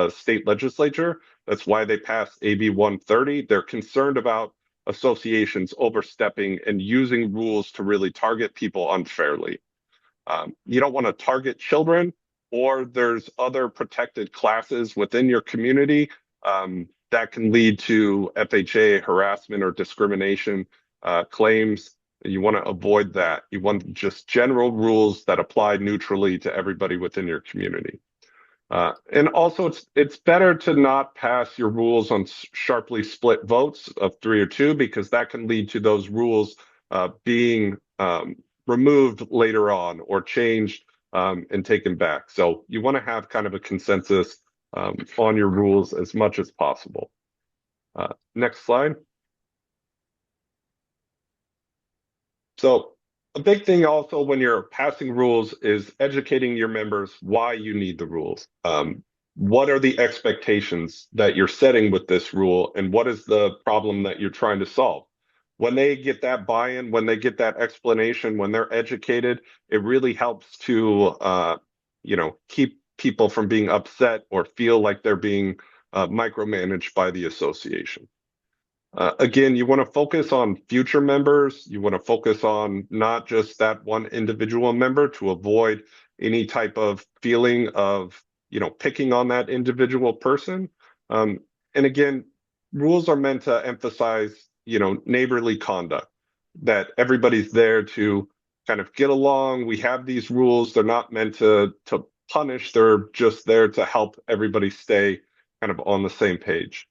state legislature. That's why they passed AB 130. They're concerned about associations overstepping and using rules to really target people unfairly. You don't want to target children, or there's other protected classes within your community that can lead to FHA harassment or discrimination claims. You want to avoid that. You want just general rules that apply neutrally to everybody within your community. And also, it's better to not pass your rules on sharply split votes of 3 or 2, because that can lead to those rules being removed later on or changed and taken back. So you want to have kind of a consensus on your rules as much as possible. Next slide. So a big thing also when you're passing rules is educating your members why you need the rules. What are the expectations that you're setting with this rule, and what is the problem that you're trying to solve? When they get that buy-in, when they get that explanation, when they're educated, it really helps to keep people from being upset or feel like they're being micromanaged by the association. Again, you want to focus on future members. You want to focus on not just that one individual member, to avoid any type of feeling of, picking on that individual person. And again, rules are meant to emphasize, neighborly conduct, that everybody's there to kind of get along. We have these rules. They're not meant to punish. They're just there to help everybody stay kind of on the same page.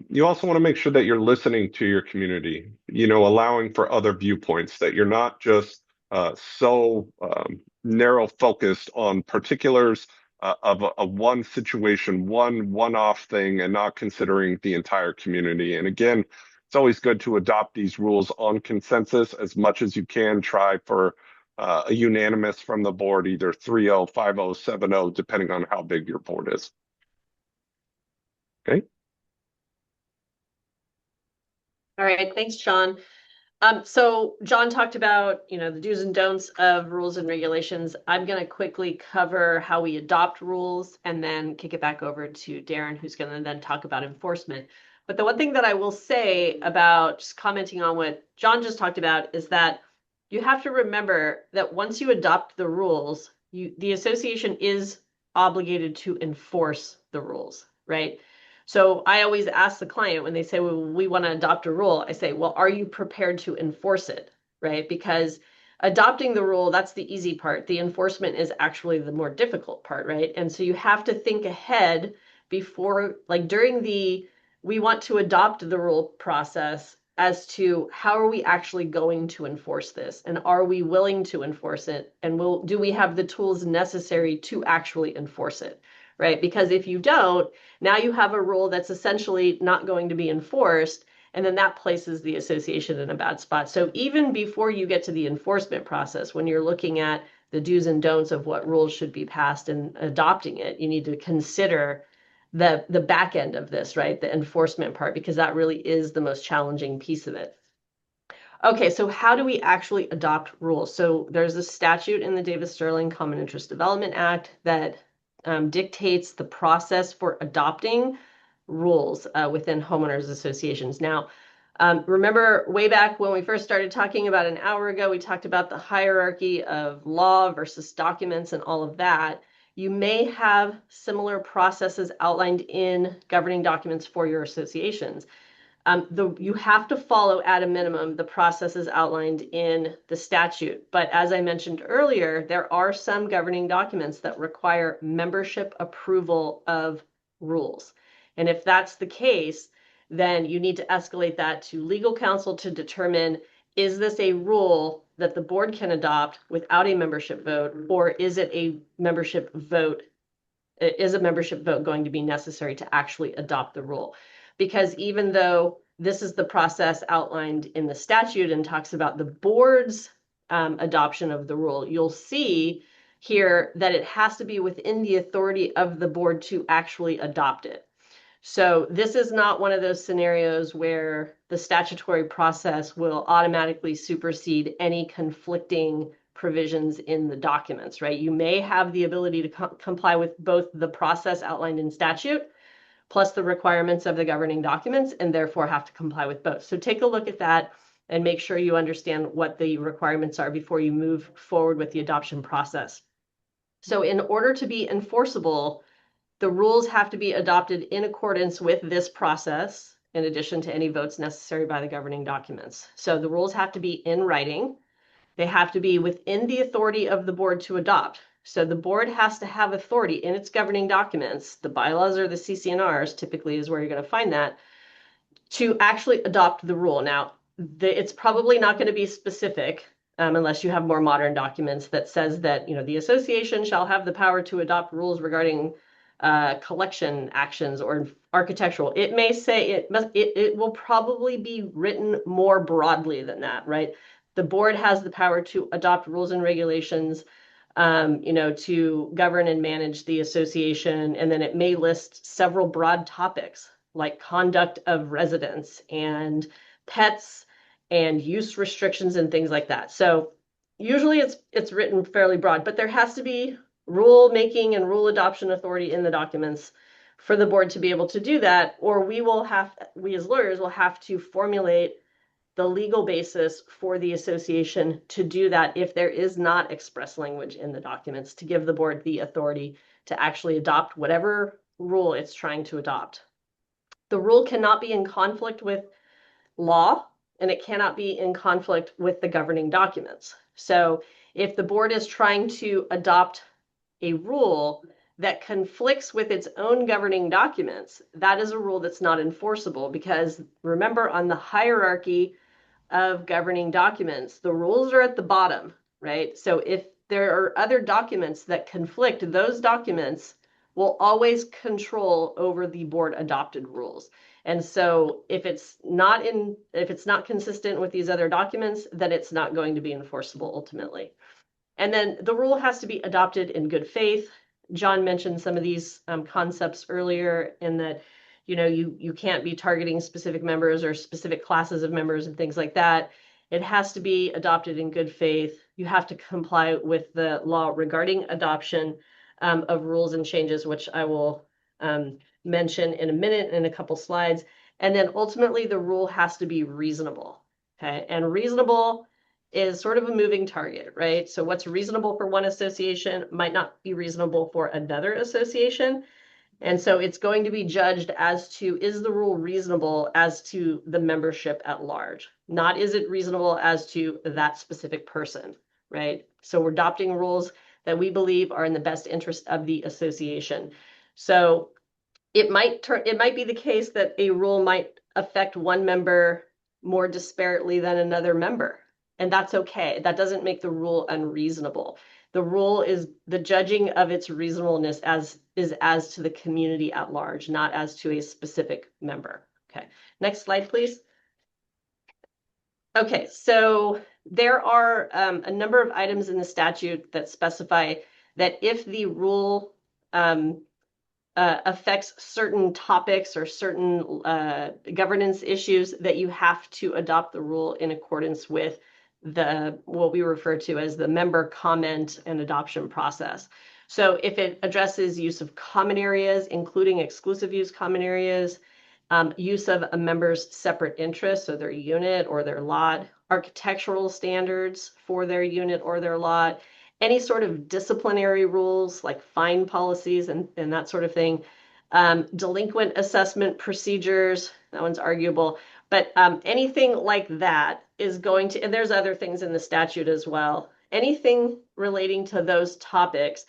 You also want to make sure that you're listening to your community, allowing for other viewpoints, that you're not just so narrow focused on particulars of a one situation, one-off thing, and not considering the entire community. And again, it's always good to adopt these rules on consensus as much as you can. Try for a unanimous from the board, either 3-0, 5-0, 7-0, depending on how big your board is. Okay. All right, thanks, John. So John talked about, the do's and don'ts of rules and regulations. I'm going to quickly cover how we adopt rules and then kick it back over to Darren, who's going to then talk about enforcement. But the one thing that I will say about just commenting on what John just talked about is that you have to remember that once you adopt the rules, the association is obligated to enforce the rules, right? So I always ask the client when they say, well, we want to adopt a rule, I say, well, are you prepared to enforce it, right? Because adopting the rule, that's the easy part. The enforcement is actually the more difficult part, right? And so you have to think ahead before, like during we want to adopt the rule process as to how are we actually going to enforce this? And are we willing to enforce it? And do we have the tools necessary to actually enforce it? Right? Because if you don't, now you have a rule that's essentially not going to be enforced, and then that places the association in a bad spot. So even before you get to the enforcement process, when you're looking at the do's and don'ts of what rules should be passed and adopting it, you need to consider the back end of this, right? The enforcement part, because that really is the most challenging piece of it. Okay, so how do we actually adopt rules? So there's a statute in the Davis-Sterling Common Interest Development Act that dictates the process for adopting rules within homeowners associations. Now, remember way back when we first started talking about an hour ago, we talked about the hierarchy of law versus documents and all of that. you may have similar processes outlined in governing documents for your associations. You have to follow at a minimum the processes outlined in the statute. But as I mentioned earlier, there are some governing documents that require membership approval of rules. And if that's the case, then you need to escalate that to legal counsel to determine, is this a rule that the board can adopt without a membership vote, or is it a membership vote? Is a membership vote going to be necessary to actually adopt the rule? Because even though this is the process outlined in the statute and talks about the board's adoption of the rule, you'll see here that it has to be within the authority of the board to actually adopt it. So this is not one of those scenarios where the statutory process will automatically supersede any conflicting provisions in the documents, right? You may have the ability to comply with both the process outlined in statute plus the requirements of the governing documents, and therefore have to comply with both. So take a look at that and make sure you understand what the requirements are before you move forward with the adoption process. So in order to be enforceable, the rules have to be adopted in accordance with this process, in addition to any votes necessary by the governing documents. So the rules have to be in writing. They have to be within the authority of the board to adopt. So the board has to have authority in its governing documents, the bylaws or the CC&Rs typically is where you're going to find that, to actually adopt the rule. Now, it's probably not going to be specific unless you have more modern documents that says that, you know, the association shall have the power to adopt rules regarding collection actions or architectural. It may say it will probably be written more broadly than that, right? The board has the power to adopt rules and regulations, you know, to govern and manage the association. And then it may list several broad topics like conduct of residents and pets and use restrictions and things like that. So usually it's written fairly broad, but there has to be rule making and rule adoption authority in the documents for the board to be able to do that, or we as lawyers will have to formulate the legal basis for the association to do that if there is not express language in the documents to give the board the authority to actually adopt whatever rule it's trying to adopt. The rule cannot be in conflict with law, and it cannot be in conflict with the governing documents. So if the board is trying to adopt a rule that conflicts with its own governing documents, that is a rule that's not enforceable, because remember, on the hierarchy of governing documents, the rules are at the bottom, right? So if there are other documents that conflict, those documents will always control over the board adopted rules. And so if it's not consistent with these other documents, then it's not going to be enforceable ultimately. And then the rule has to be adopted in good faith. John mentioned some of these concepts earlier, in that, you know, you can't be targeting specific members or specific classes of members and things like that. It has to be adopted in good faith. You have to comply with the law regarding adoption of rules and changes, which I will mention in a minute in a couple slides. And then ultimately the rule has to be reasonable. Okay, and reasonable is sort of a moving target, right? So what's reasonable for one association might not be reasonable for another association. And so it's going to be judged as to, is the rule reasonable as to the membership at large? Not, is it reasonable as to that specific person, right? So we're adopting rules that we believe are in the best interest of the association. So it might be the case that a rule might affect one member more disparately than another member. And that's okay. That doesn't make the rule unreasonable. The rule is the judging of its reasonableness as to the community at large, not as to a specific member. Okay, next slide, please. Okay, so there are a number of items in the statute that specify that if the rule affects certain topics or certain governance issues, that you have to adopt the rule in accordance with what we refer to as the member comment and adoption process. So if it addresses use of common areas, including exclusive use common areas, use of a member's separate interest, so their unit or their lot, architectural standards for their unit or their lot, any sort of disciplinary rules like fine policies and that sort of thing. Delinquent assessment procedures, that one's arguable, but anything like that is going to, and there's other things in the statute as well. Anything relating to those topics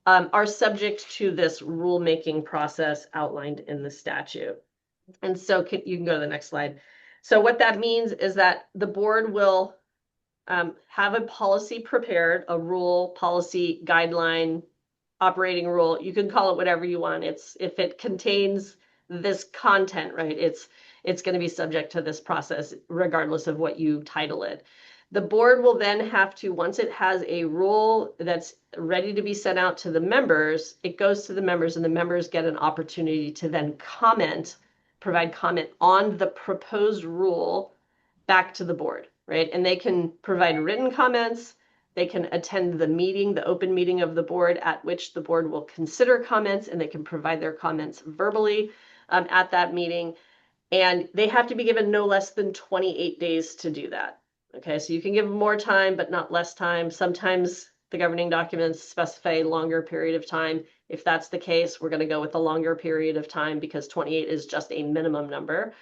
are subject to this rulemaking process outlined in the statute. And so you can go to the next slide. So what that means is that the board will have a policy prepared, a rule, policy, guideline, operating rule. You can call it whatever you want. It's if it contains this content, right? It's going to be subject to this process, regardless of what you title it. The board will then have to, once it has a rule that's ready to be sent out to the members, it goes to the members and the members get an opportunity to then comment, provide comment on the proposed rule back to the board, right? And they can provide written comments. They can attend the meeting, the open meeting of the board at which the board will consider comments, and they can provide their comments verbally at that meeting. And they have to be given no less than 28 days to do that. Okay, so you can give them more time, but not less time. Sometimes the governing documents specify a longer period of time. If that's the case, we're going to go with the longer period of time because 28 is just a minimum number.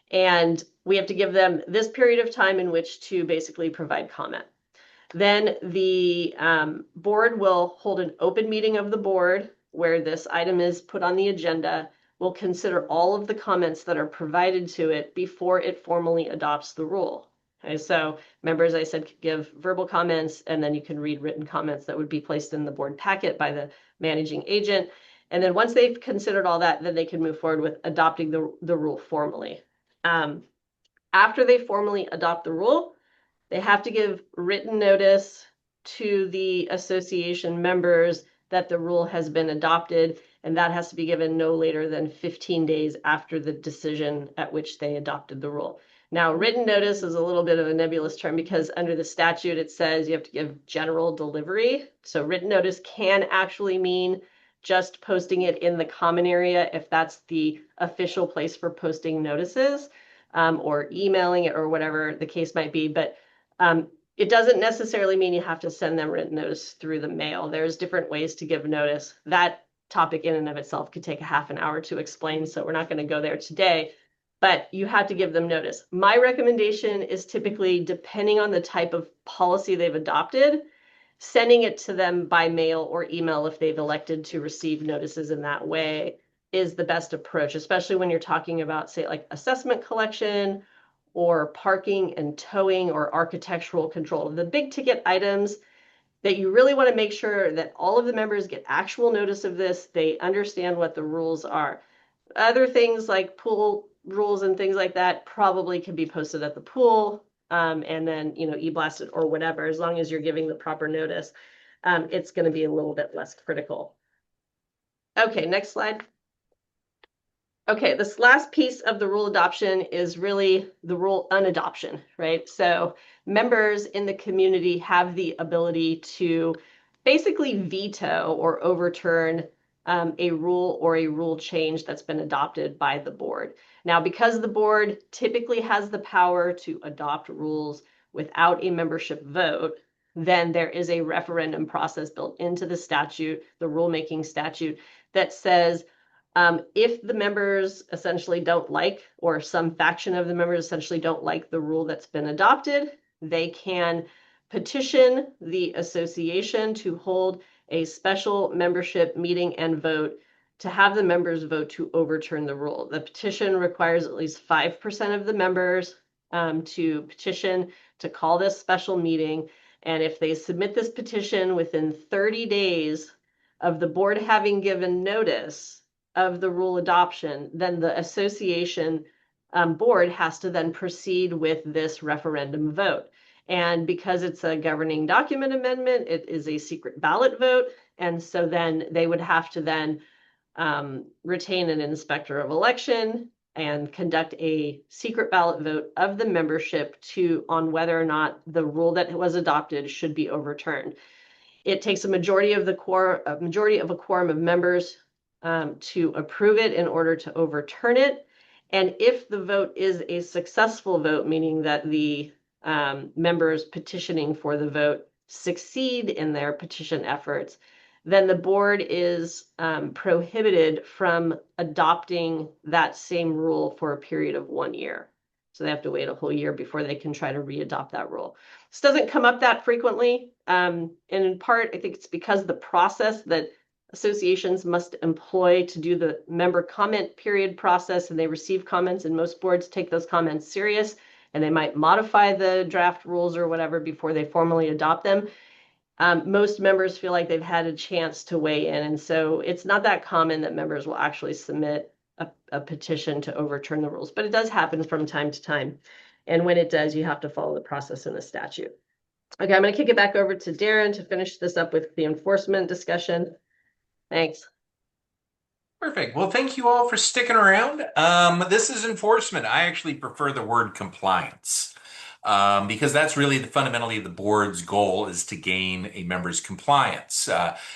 And we have to give them this period of time in which to basically provide comment. Then the board will hold an open meeting of the board where this item is put on the agenda. We'll consider all of the comments that are provided to it before it formally adopts the rule. Okay, so members, I said, could give verbal comments, and then you can read written comments that would be placed in the board packet by the managing agent. And then once they've considered all that, then they can move forward with adopting the rule formally. After they formally adopt the rule, they have to give written notice to the association members that the rule has been adopted, and that has to be given no later than 15 days after the decision at which they adopted the rule. Now, written notice is a little bit of a nebulous term because under the statute, it says you have to give general delivery. So written notice can actually mean just posting it in the common area if that's the official place for posting notices, or emailing it or whatever the case might be. But it doesn't necessarily mean you have to send them written notice through the mail. There's different ways to give notice. That topic in and of itself could take a half an hour to explain, so we're not going to go there today. But you have to give them notice. My recommendation is typically, depending on the type of policy they've adopted, sending it to them by mail or email if they've elected to receive notices in that way is the best approach, especially when you're talking about, say, like assessment collection or parking and towing or architectural control. The big ticket items that you really want to make sure that all of the members get actual notice of this, they understand what the rules are. Other things like pool rules and things like that probably can be posted at the pool, and then, e-blasted or whatever. As long as you're giving the proper notice, it's going to be a little bit less critical. Okay, next slide. Okay, this last piece of the rule adoption is really the rule unadoption, right? So members in the community have the ability to basically veto or overturn a rule or a rule change that's been adopted by the board. Now, because the board typically has the power to adopt rules without a membership vote, then there is a referendum process built into the statute, the rulemaking statute, that says if the members essentially don't like, or some faction of the members essentially don't like the rule that's been adopted, they can petition the association to hold a special membership meeting and vote to have the members vote to overturn the rule. The petition requires at least 5% of the members to petition to call this special meeting. And if they submit this petition within 30 days of the board having given notice of the rule adoption, then the association board has to then proceed with this referendum vote. And because it's a governing document amendment, it is a secret ballot vote. And so then they would have to then retain an inspector of election and conduct a secret ballot vote of the membership on whether or not the rule that was adopted should be overturned. It takes a majority of a quorum of members to approve it in order to overturn it. And if the vote is a successful vote, meaning that the members petitioning for the vote succeed in their petition efforts, then the board is prohibited from adopting that same rule for a period of 1 year. So they have to wait a whole year before they can try to readopt that rule. This doesn't come up that frequently. And in part, I think it's because the process that associations must employ to do the member comment period process, and they receive comments, and most boards take those comments serious, and they might modify the draft rules or whatever before they formally adopt them. Most members feel like they've had a chance to weigh in, and so it's not that common that members will actually submit a petition to overturn the rules, but it does happen from time to time. And when it does, you have to follow the process in the statute. Okay, I'm going to kick it back over to Darren to finish this up with the enforcement discussion. Thanks. Perfect. Well, thank you all for sticking around. This is enforcement. I actually prefer the word compliance because that's really fundamentally the board's goal, is to gain a member's compliance.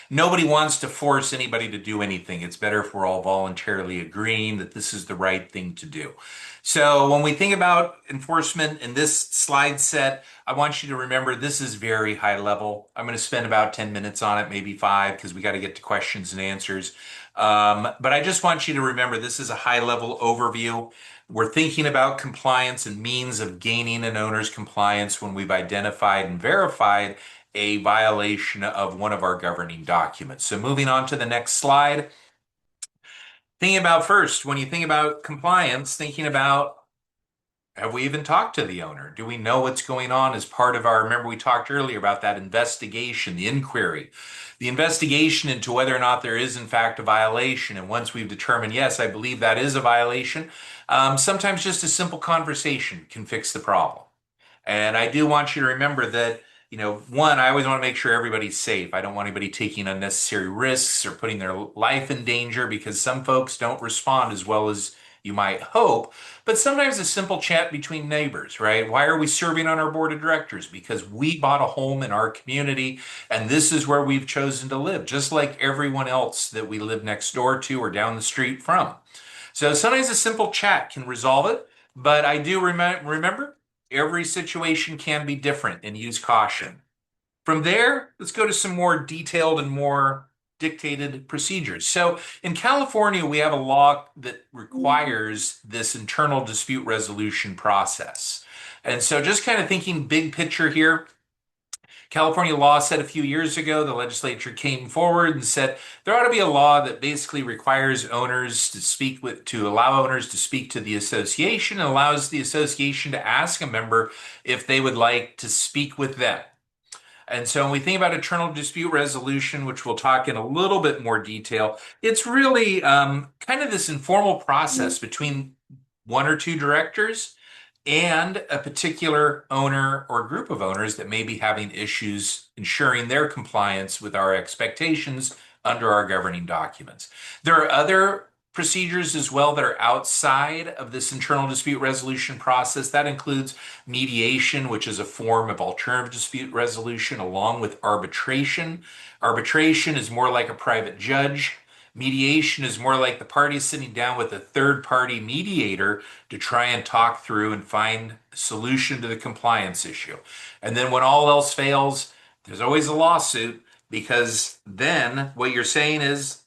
Nobody wants to force anybody to do anything. It's better if we're all voluntarily agreeing that this is the right thing to do. So when we think about enforcement in this slide set, I want you to remember this is very high level. I'm going to spend about 10 minutes on it, maybe 5, because we got to get to questions and answers. But I just want you to remember this is a high level overview. We're thinking about compliance and means of gaining an owner's compliance when we've identified and verified a violation of one of our governing documents. So moving on to the next slide. Thinking about first, when you think about compliance, thinking about, have we even talked to the owner? Do we know what's going on as part of our, remember we talked earlier about that investigation, the inquiry, the investigation into whether or not there is in fact a violation. And once we've determined, yes, I believe that is a violation, sometimes just a simple conversation can fix the problem. And I do want you to remember that, one, I always want to make sure everybody's safe. I don't want anybody taking unnecessary risks or putting their life in danger, because some folks don't respond as well as you might hope. But sometimes a simple chat between neighbors, right? Why are we serving on our board of directors? Because we bought a home in our community and this is where we've chosen to live, just like everyone else that we live next door to or down the street from. So sometimes a simple chat can resolve it. But I do remember every situation can be different, and use caution. From there, let's go to some more detailed and more dictated procedures. So in California, we have a law that requires this internal dispute resolution process. And so just kind of thinking big picture here, California law said a few years ago, the legislature came forward and said there ought to be a law that basically requires owners to allow owners to speak to the association, and allows the association to ask a member if they would like to speak with them. And so when we think about internal dispute resolution, which we'll talk in a little bit more detail, it's really kind of this informal process between one or two directors and a particular owner or group of owners that may be having issues ensuring their compliance with our expectations under our governing documents. There are other procedures as well that are outside of this internal dispute resolution process. That includes mediation, which is a form of alternative dispute resolution, along with arbitration. Arbitration is more like a private judge. Mediation is more like the parties sitting down with a third-party mediator to try and talk through and find a solution to the compliance issue. And then when all else fails, there's always a lawsuit, because then what you're saying is,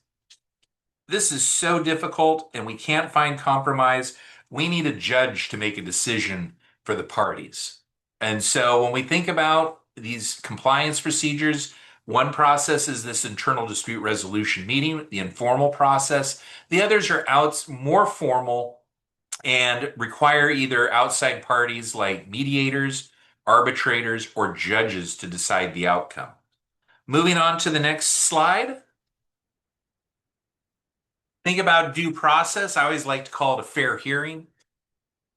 this is so difficult and we can't find compromise. We need a judge to make a decision for the parties. And so when we think about these compliance procedures, one process is this internal dispute resolution meeting, the informal process. The others are more formal and require either outside parties like mediators, arbitrators, or judges to decide the outcome. Moving on to the next slide. Think about due process. I always like to call it a fair hearing.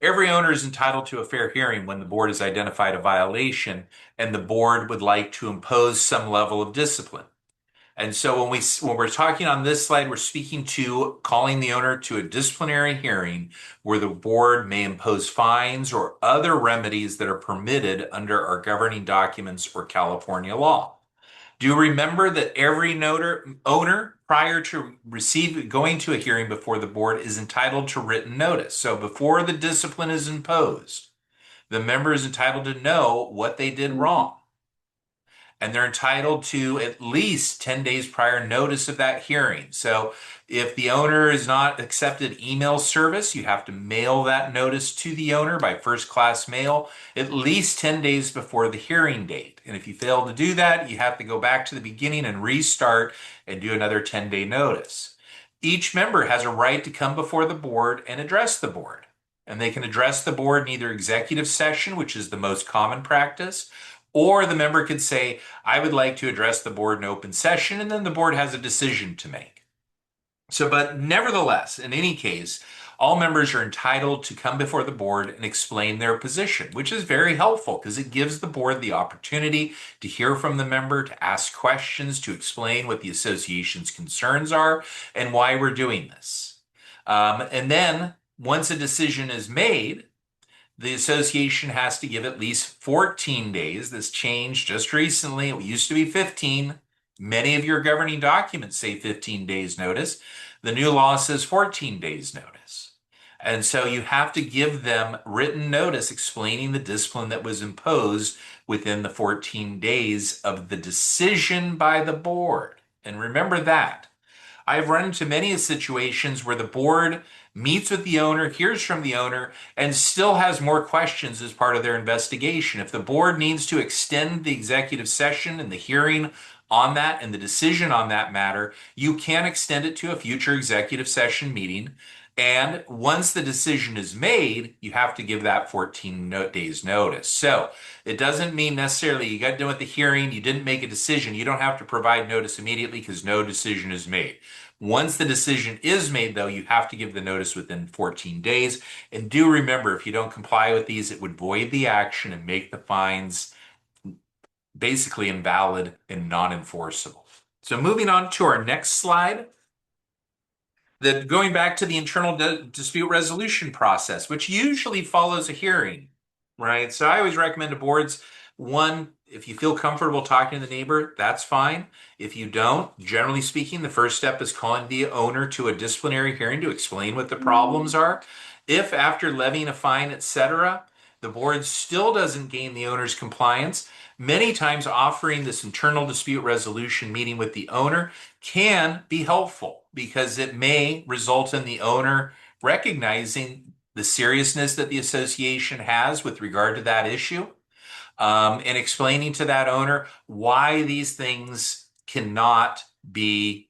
Every owner is entitled to a fair hearing when the board has identified a violation and the board would like to impose some level of discipline. And so when we're talking on this slide, we're speaking to calling the owner to a disciplinary hearing where the board may impose fines or other remedies that are permitted under our governing documents or California law. Do remember that every owner prior to going to a hearing before the board is entitled to written notice. So before the discipline is imposed, the member is entitled to know what they did wrong. and they're entitled to at least 10 days prior notice of that hearing. So if the owner is not accepted email service, you have to mail that notice to the owner by first class mail at least 10 days before the hearing date. And if you fail to do that, you have to go back to the beginning and restart and do another 10-day notice. Each member has a right to come before the board and address the board. And they can address the board in either executive session, which is the most common practice, or the member could say, I would like to address the board in open session, and then the board has a decision to make. So, but nevertheless, in any case, all members are entitled to come before the board and explain their position, which is very helpful because it gives the board the opportunity to hear from the member, to ask questions, to explain what the association's concerns are and why we're doing this. And then once a decision is made, the association has to give at least 14 days. This changed just recently. It used to be 15. Many of your governing documents say 15 days notice. The new law says 14 days notice. And so you have to give them written notice explaining the discipline that was imposed within the 14 days of the decision by the board. And remember that. I've run into many situations where the board meets with the owner, hears from the owner, and still has more questions as part of their investigation. If the board needs to extend the executive session and the hearing on that and the decision on that matter, you can extend it to a future executive session meeting. And once the decision is made, you have to give that 14 days notice. So it doesn't mean necessarily you got done with the hearing, you didn't make a decision. You don't have to provide notice immediately because no decision is made. Once the decision is made, though, you have to give the notice within 14 days. And do remember, if you don't comply with these, it would void the action and make the fines basically invalid and non-enforceable. So moving on to our next slide. Going back to the internal dispute resolution process, which usually follows a hearing, right? So I always recommend to boards, one, if you feel comfortable talking to the neighbor, that's fine. If you don't, generally speaking, the first step is calling the owner to a disciplinary hearing to explain what the problems are. If after levying a fine, etc., the board still doesn't gain the owner's compliance, many times offering this internal dispute resolution meeting with the owner can be helpful because it may result in the owner recognizing the seriousness that the association has with regard to that issue, and explaining to that owner why these things cannot be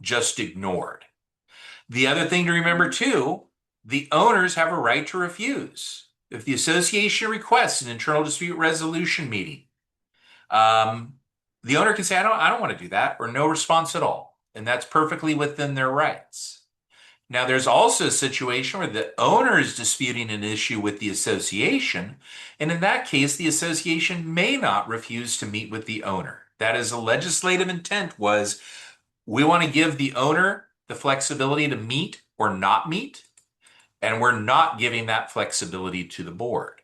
just ignored. The other thing to remember too, the owners have a right to refuse. If the association requests an internal dispute resolution meeting, the owner can say, I don't want to do that, or no response at all. And that's perfectly within their rights. Now, there's also a situation where the owner is disputing an issue with the association. And in that case, the association may not refuse to meet with the owner. That is, a legislative intent was, we want to give the owner the flexibility to meet or not meet. And we're not giving that flexibility to the board.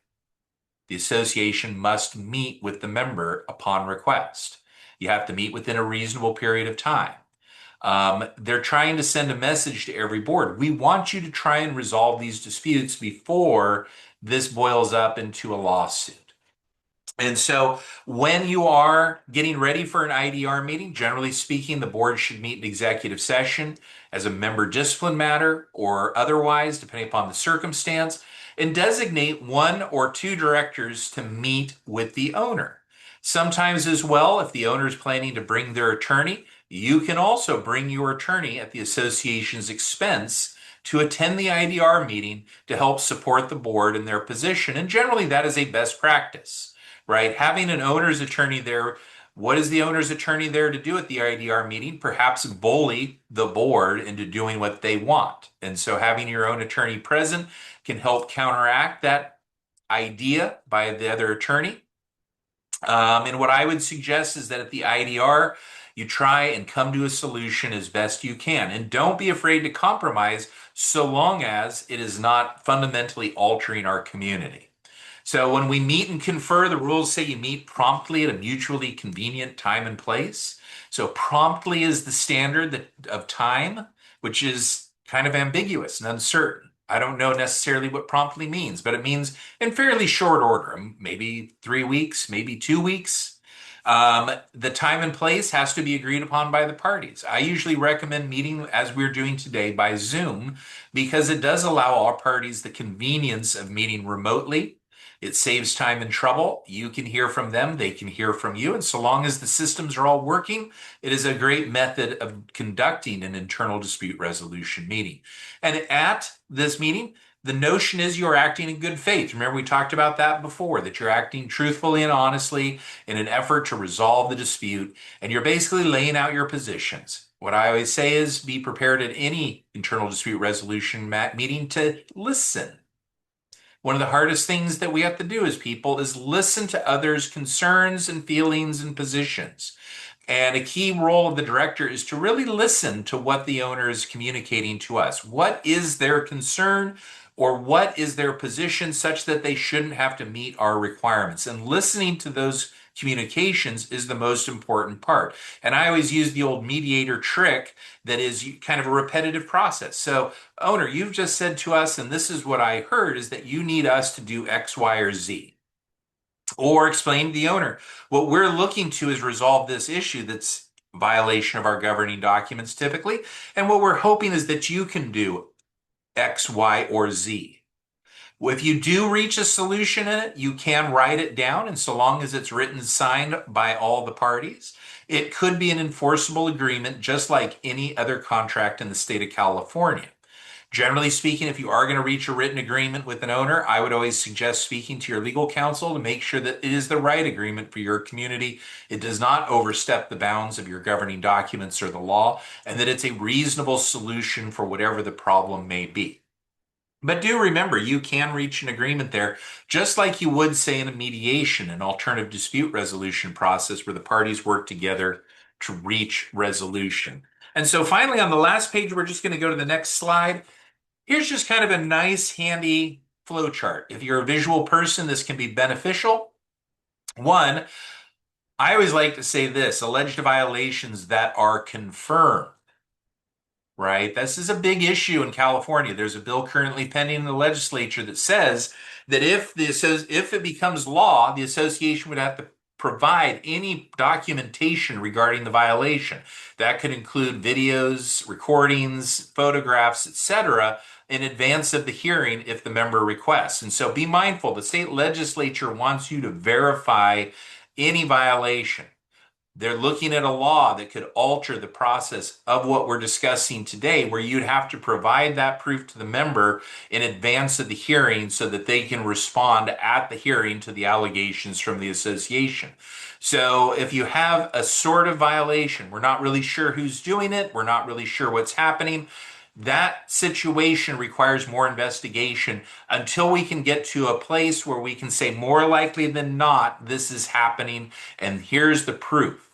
The association must meet with the member upon request. You have to meet within a reasonable period of time. They're trying to send a message to every board. We want you to try and resolve these disputes before this boils up into a lawsuit. And so when you are getting ready for an IDR meeting, generally speaking, the board should meet in executive session as a member discipline matter or otherwise, depending upon the circumstance, and designate one or two directors to meet with the owner. Sometimes as well, if the owner is planning to bring their attorney, you can also bring your attorney at the association's expense to attend the IDR meeting to help support the board in their position. And generally that is a best practice, right? Having an owner's attorney there, what is the owner's attorney there to do at the IDR meeting? Perhaps bully the board into doing what they want. And so having your own attorney present can help counteract that idea by the other attorney. And what I would suggest is that at the IDR, you try and come to a solution as best you can. And don't be afraid to compromise so long as it is not fundamentally altering our community. So when we meet and confer, the rules say you meet promptly at a mutually convenient time and place. So promptly is the standard of time, which is kind of ambiguous and uncertain. I don't know necessarily what promptly means, but it means in fairly short order, maybe 3 weeks, maybe 2 weeks. The time and place has to be agreed upon by the parties. I usually recommend meeting, as we're doing today, by Zoom because it does allow all parties the convenience of meeting remotely. It saves time and trouble. You can hear from them, they can hear from you. And so long as the systems are all working, it is a great method of conducting an internal dispute resolution meeting. And at this meeting, the notion is you're acting in good faith. Remember, we talked about that before, that you're acting truthfully and honestly in an effort to resolve the dispute, and you're basically laying out your positions. What I always say is be prepared at any internal dispute resolution meeting to listen. One of the hardest things that we have to do as people is listen to others' concerns and feelings and positions. And a key role of the director is to really listen to what the owner is communicating to us. What is their concern or what is their position such that they shouldn't have to meet our requirements? And listening to those communications is the most important part. And I always use the old mediator trick that is kind of a repetitive process. So, owner, you've just said to us, and this is what I heard, is that you need us to do X, Y, or Z. Or explain to the owner, what we're looking to is resolve this issue that's violation of our governing documents typically. And what we're hoping is that you can do X, Y, or Z. If you do reach a solution in it, you can write it down. And so long as it's written, signed by all the parties, it could be an enforceable agreement, just like any other contract in the state of California. Generally speaking, if you are going to reach a written agreement with an owner, I would always suggest speaking to your legal counsel to make sure that it is the right agreement for your community. It does not overstep the bounds of your governing documents or the law, and that it's a reasonable solution for whatever the problem may be. But do remember, you can reach an agreement there, just like you would say in a mediation, an alternative dispute resolution process where the parties work together to reach resolution. And so finally, on the last page, we're just going to go to the next slide. Here's just kind of a nice, handy flow chart. If you're a visual person, this can be beneficial. One, I always like to say this, alleged violations that are confirmed, right? This is a big issue in California. There's a bill currently pending in the legislature that says that if it becomes law, the association would have to provide any documentation regarding the violation. That could include videos, recordings, photographs, etc., in advance of the hearing if the member requests. And so be mindful, the state legislature wants you to verify any violation. They're looking at a law that could alter the process of what we're discussing today, where you'd have to provide that proof to the member in advance of the hearing so that they can respond at the hearing to the allegations from the association. So if you have a sort of violation, we're not really sure who's doing it, we're not really sure what's happening, that situation requires more investigation until we can get to a place where we can say more likely than not, this is happening, and here's the proof.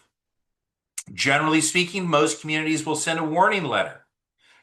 Generally speaking, most communities will send a warning letter,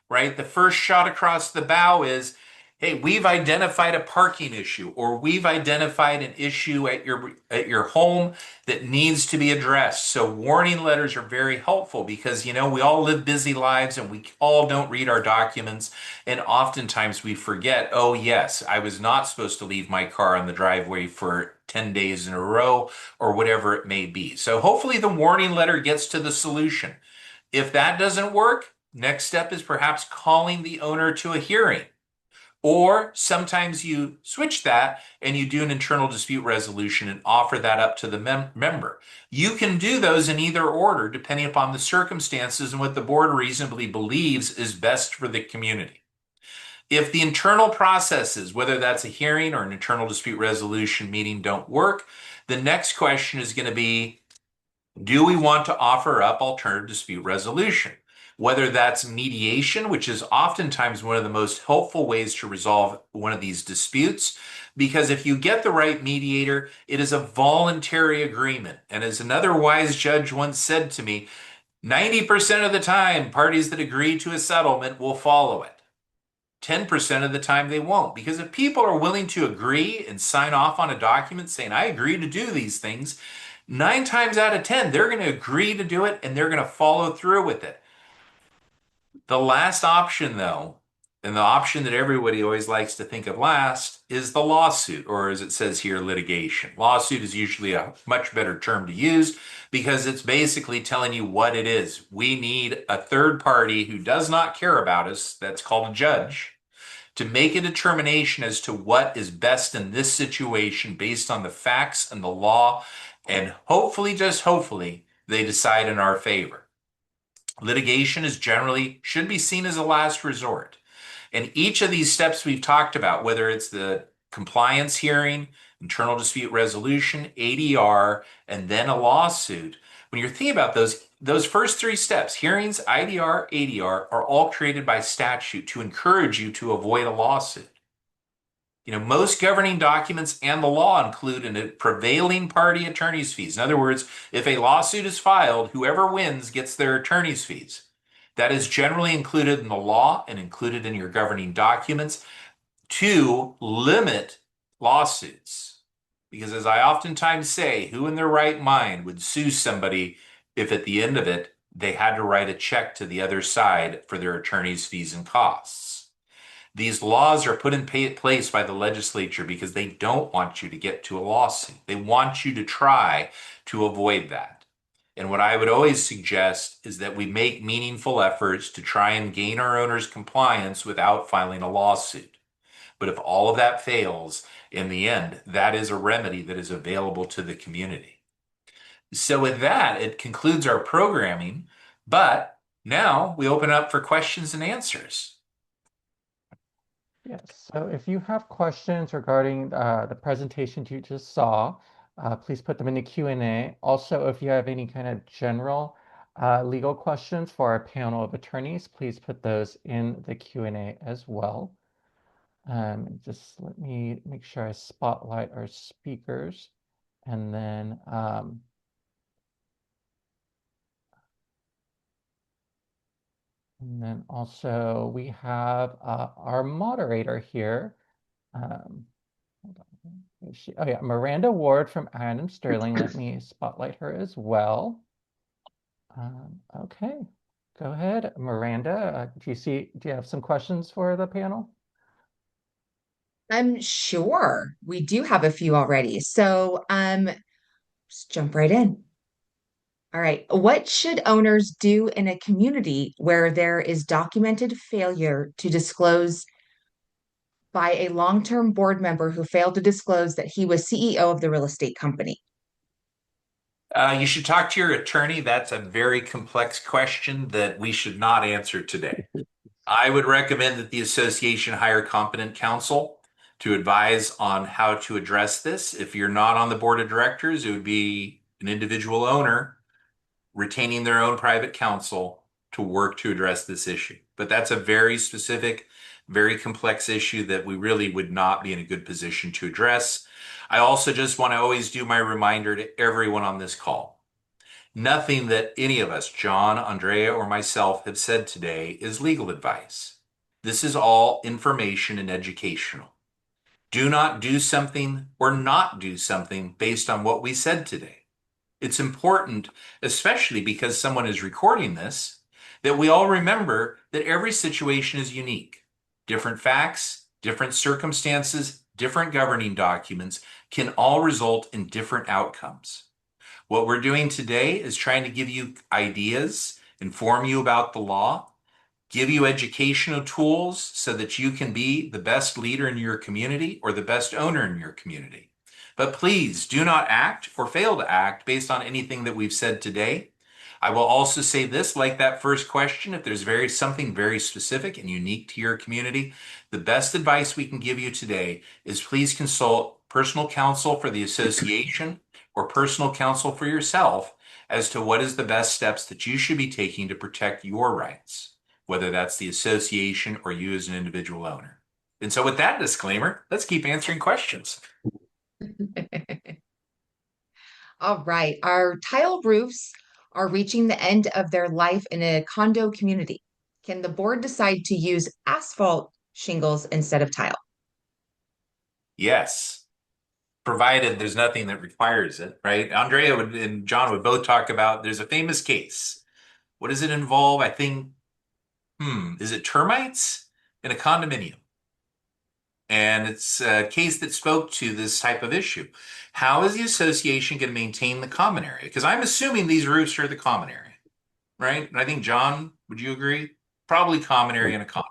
right? The first shot across the bow is, hey, we've identified a parking issue, or we've identified an issue at your home that needs to be addressed. So warning letters are very helpful because, we all live busy lives and we all don't read our documents. And oftentimes we forget, oh yes, I was not supposed to leave my car on the driveway for 10 days in a row or whatever it may be. So hopefully the warning letter gets to the solution. If that doesn't work, next step is perhaps calling the owner to a hearing. Or sometimes you switch that and you do an internal dispute resolution and offer that up to the member. You can do those in either order depending upon the circumstances and what the board reasonably believes is best for the community. If the internal processes, whether that's a hearing or an internal dispute resolution meeting, don't work, the next question is going to be, do we want to offer up alternative dispute resolution? Whether that's mediation, which is oftentimes one of the most helpful ways to resolve one of these disputes, because if you get the right mediator, it is a voluntary agreement. And as another wise judge once said to me, 90% of the time, parties that agree to a settlement will follow it. 10% of the time they won't. Because if people are willing to agree and sign off on a document saying, I agree to do these things, 9 times out of 10, they're going to agree to do it and they're going to follow through with it. The last option, though, And the option that everybody always likes to think of last is the lawsuit, or as it says here, litigation. Lawsuit is usually a much better term to use because it's basically telling you what it is. We need a third party who does not care about us, that's called a judge, to make a determination as to what is best in this situation based on the facts and the law. And hopefully, just hopefully, they decide in our favor. Litigation is generally should be seen as a last resort. And each of these steps we've talked about, whether it's the compliance hearing, internal dispute resolution, ADR, and then a lawsuit, when you're thinking about those first three steps, hearings, IDR, ADR, are all created by statute to encourage you to avoid a lawsuit. You know, most governing documents and the law include a prevailing party attorney's fees. In other words, if a lawsuit is filed, whoever wins gets their attorney's fees. That is generally included in the law and included in your governing documents to limit lawsuits. Because as I oftentimes say, who in their right mind would sue somebody if at the end of it, they had to write a check to the other side for their attorney's fees and costs? These laws are put in place by the legislature because they don't want you to get to a lawsuit. They want you to try to avoid that. And what I would always suggest is that we make meaningful efforts to try and gain our owners' compliance without filing a lawsuit. But if all of that fails, in the end, that is a remedy that is available to the community. So with that, it concludes our programming, but now we open up for questions and answers. Yes, so if you have questions regarding the presentation you just saw, please put them in the Q&A. Also, if you have any kind of general legal questions for our panel of attorneys, please put those in the Q&A as well. Just let me make sure I spotlight our speakers, and then also we have our moderator here. Hold on. Oh yeah, Miranda Ward from Iron Sterling. Let me spotlight her as well. Okay, go ahead, Miranda. Do you have some questions for the panel? I'm sure we do have a few already. So just jump right in. All right. What should owners do in a community where there is documented failure to disclose by a long-term board member who failed to disclose that he was CEO of the real estate company? You should talk to your attorney. That's a very complex question that we should not answer today. I would recommend that the association hire competent counsel to advise on how to address this. If you're not on the board of directors, it would be an individual owner retaining their own private counsel to work to address this issue. But that's a very specific, very complex issue that we really would not be in a good position to address. I also just want to always do my reminder to everyone on this call. Nothing that any of us, John, Andrea, or myself, have said today is legal advice. This is all information and educational. Do not do something or not do something based on what we said today. It's important, especially because someone is recording this, that we all remember that every situation is unique. Different facts, different circumstances, different governing documents can all result in different outcomes. What we're doing today is trying to give you ideas, inform you about the law, give you educational tools so that you can be the best leader in your community or the best owner in your community. But please do not act or fail to act based on anything that we've said today. I will also say this, like that first question, if there's something very specific and unique to your community, the best advice we can give you today is please consult personal counsel for the association or personal counsel for yourself as to what is the best steps that you should be taking to protect your rights, whether that's the association or you as an individual owner. And so with that disclaimer, let's keep answering questions. All right. Our tile roofs are reaching the end of their life in a condo community. Can the board decide to use asphalt shingles instead of tile? Yes, provided there's nothing that requires it, right? Andrea and John would both talk about there's a famous case. What does it involve? I think, is it termites? in a condominium. And it's a case that spoke to this type of issue. How is the association going to maintain the common area? Because I'm assuming these roofs are the common area, right? And I think, John, would you agree? Probably common area in a condo.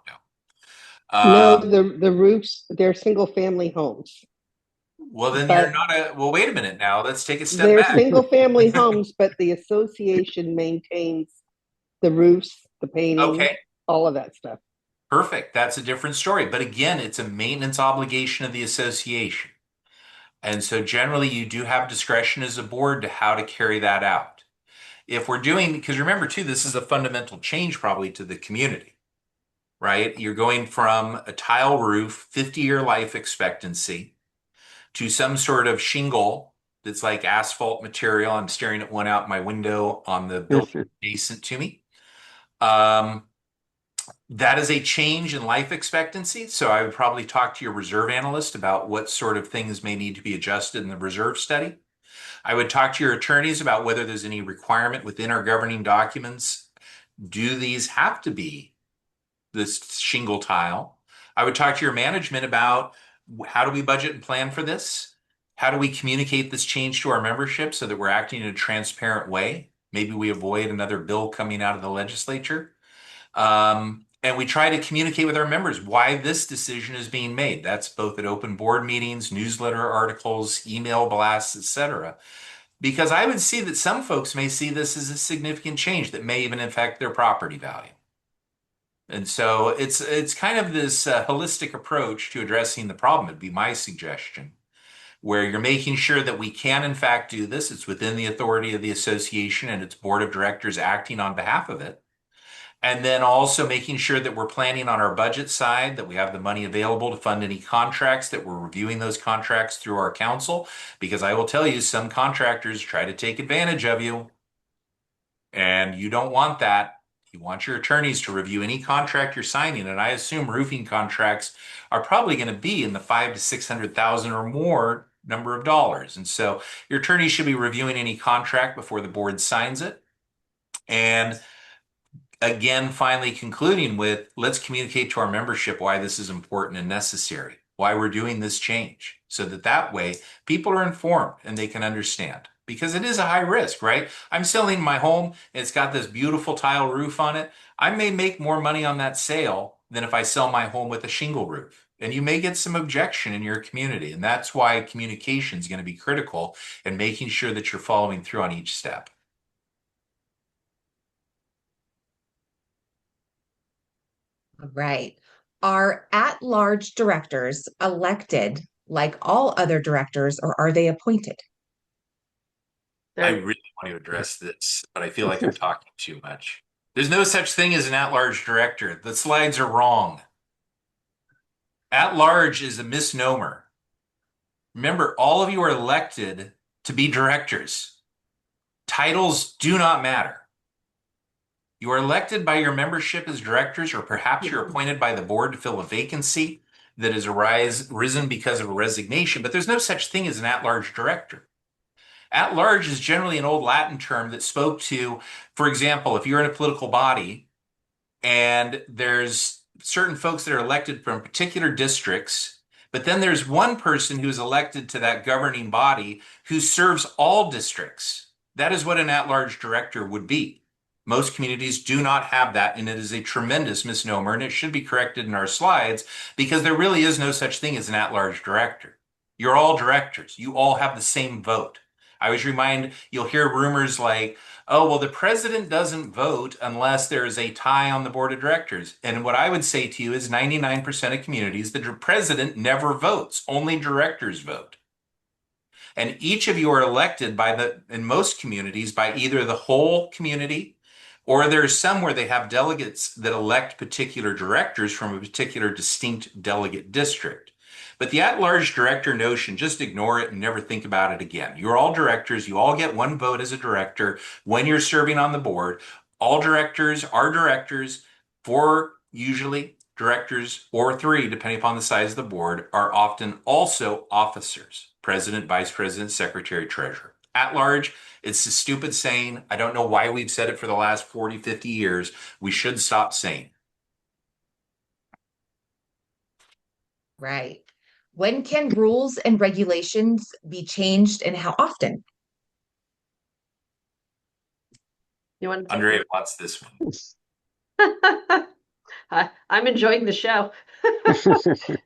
No, the roofs, they're single family homes. Well, then But you're not a, well, wait a minute now. Let's take a step they're back. single family homes, but the association maintains the roofs, the painting, Okay, all of that stuff. perfect. That's a different story. But again, it's a maintenance obligation of the association. And so generally you do have discretion as a board to how to carry that out. If we're doing, because remember too, this is a fundamental change probably to the community, right? You're going from a tile roof, 50-year life expectancy, to some sort of shingle that's like asphalt material. I'm staring at one out my window on the building adjacent to me. That is a change in life expectancy. So I would probably talk to your reserve analyst about what sort of things may need to be adjusted in the reserve study. I would talk to your attorneys about whether there's any requirement within our governing documents. Do these have to be this shingle tile? I would talk to your management about how do we budget and plan for this? How do we communicate this change to our membership so that we're acting in a transparent way? Maybe we avoid another bill coming out of the legislature. And we try to communicate with our members why this decision is being made. That's both at open board meetings, newsletter articles, email blasts, etc. Because I would see that some folks may see this as a significant change that may even affect their property value. And so it's kind of this holistic approach to addressing the problem, would be my suggestion, where you're making sure that we can in fact do this. It's within the authority of the association and its board of directors acting on behalf of it. And then also making sure that we're planning on our budget side, that we have the money available to fund any contracts, that we're reviewing those contracts through our council. Because I will tell you, some contractors try to take advantage of you. And you don't want that. You want your attorneys to review any contract you're signing. And I assume roofing contracts are probably going to be in the $500,000 to $600,000 or more number of dollars. And so your attorney should be reviewing any contract before the board signs it. And again, finally concluding with, let's communicate to our membership why this is important and necessary, why we're doing this change, so that way people are informed and they can understand. Because it is a high risk, right? I'm selling my home, and it's got this beautiful tile roof on it. I may make more money on that sale than if I sell my home with a shingle roof. And you may get some objection in your community. And that's why communication is going to be critical in making sure that you're following through on each step. All right. Are at-large directors elected like all other directors, or are they appointed? I really want to address this, but I feel like I'm talking too much. There's no such thing as an at-large director. The slides are wrong. At-large is a misnomer. Remember, all of you are elected to be directors. Titles do not matter. You are elected by your membership as directors, or perhaps you're appointed by the board to fill a vacancy that has risen because of a resignation, but there's no such thing as an at-large director. At-large is generally an old Latin term that spoke to, for example, if you're in a political body and there's certain folks that are elected from particular districts, but then there's one person who is elected to that governing body who serves all districts. That is what an at-large director would be. Most communities do not have that, and it is a tremendous misnomer, and it should be corrected in our slides because there really is no such thing as an at-large director. You're all directors. You all have the same vote. I always remind, you'll hear rumors like, oh, well, the president doesn't vote unless there is a tie on the board of directors. And what I would say to you is 99% of communities, the president never votes. Only directors vote. And each of you are elected in most communities, by either the whole community, or there's some where they have delegates that elect particular directors from a particular distinct delegate district. But the at-large director notion, just ignore it and never think about it again. You're all directors. You all get one vote as a director when you're serving on the board. All directors are directors. 4 usually directors, or 3, depending upon the size of the board, are often also officers: president, vice president, secretary, treasurer. At large, it's a stupid saying. I don't know why we've said it for the last 40, 50 years. We should stop saying. Right. When can rules and regulations be changed and how often? You want to take Andrea wants this one. I'm enjoying the show.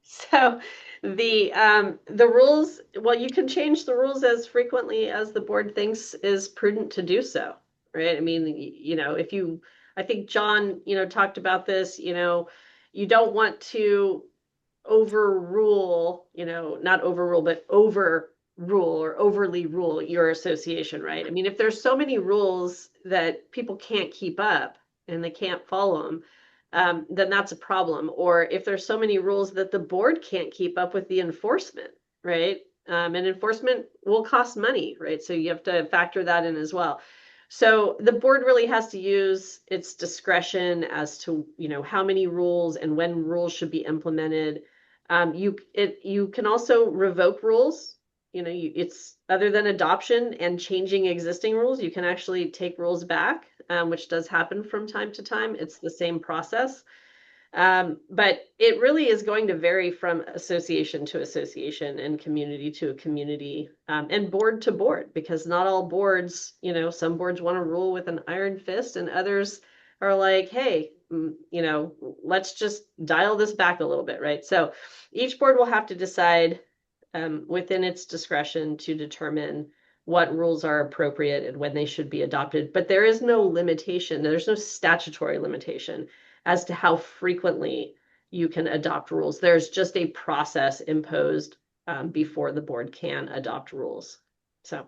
So the rules, well, you can change the rules as frequently as the board thinks is prudent to do so, right? I mean, if you, I think John, talked about this, you don't want to overrule, not overrule, but overrule or overly rule your association, right? I mean, if there's so many rules that people can't keep up and they can't follow them, then that's a problem. Or if there's so many rules that the board can't keep up with the enforcement, right? And enforcement will cost money, right? So you have to factor that in as well. So the board really has to use its discretion as to, how many rules and when rules should be implemented. You can also revoke rules. It's other than adoption and changing existing rules, you can actually take rules back, which does happen from time to time. It's the same process. But it really is going to vary from association to association and community to a community, and board to board, because not all boards, some boards want to rule with an iron fist and others are like, hey, let's just dial this back a little bit, right? So each board will have to decide within its discretion to determine what rules are appropriate and when they should be adopted. But there is no limitation, there's no statutory limitation as to how frequently you can adopt rules. There's just a process imposed before the board can adopt rules. So.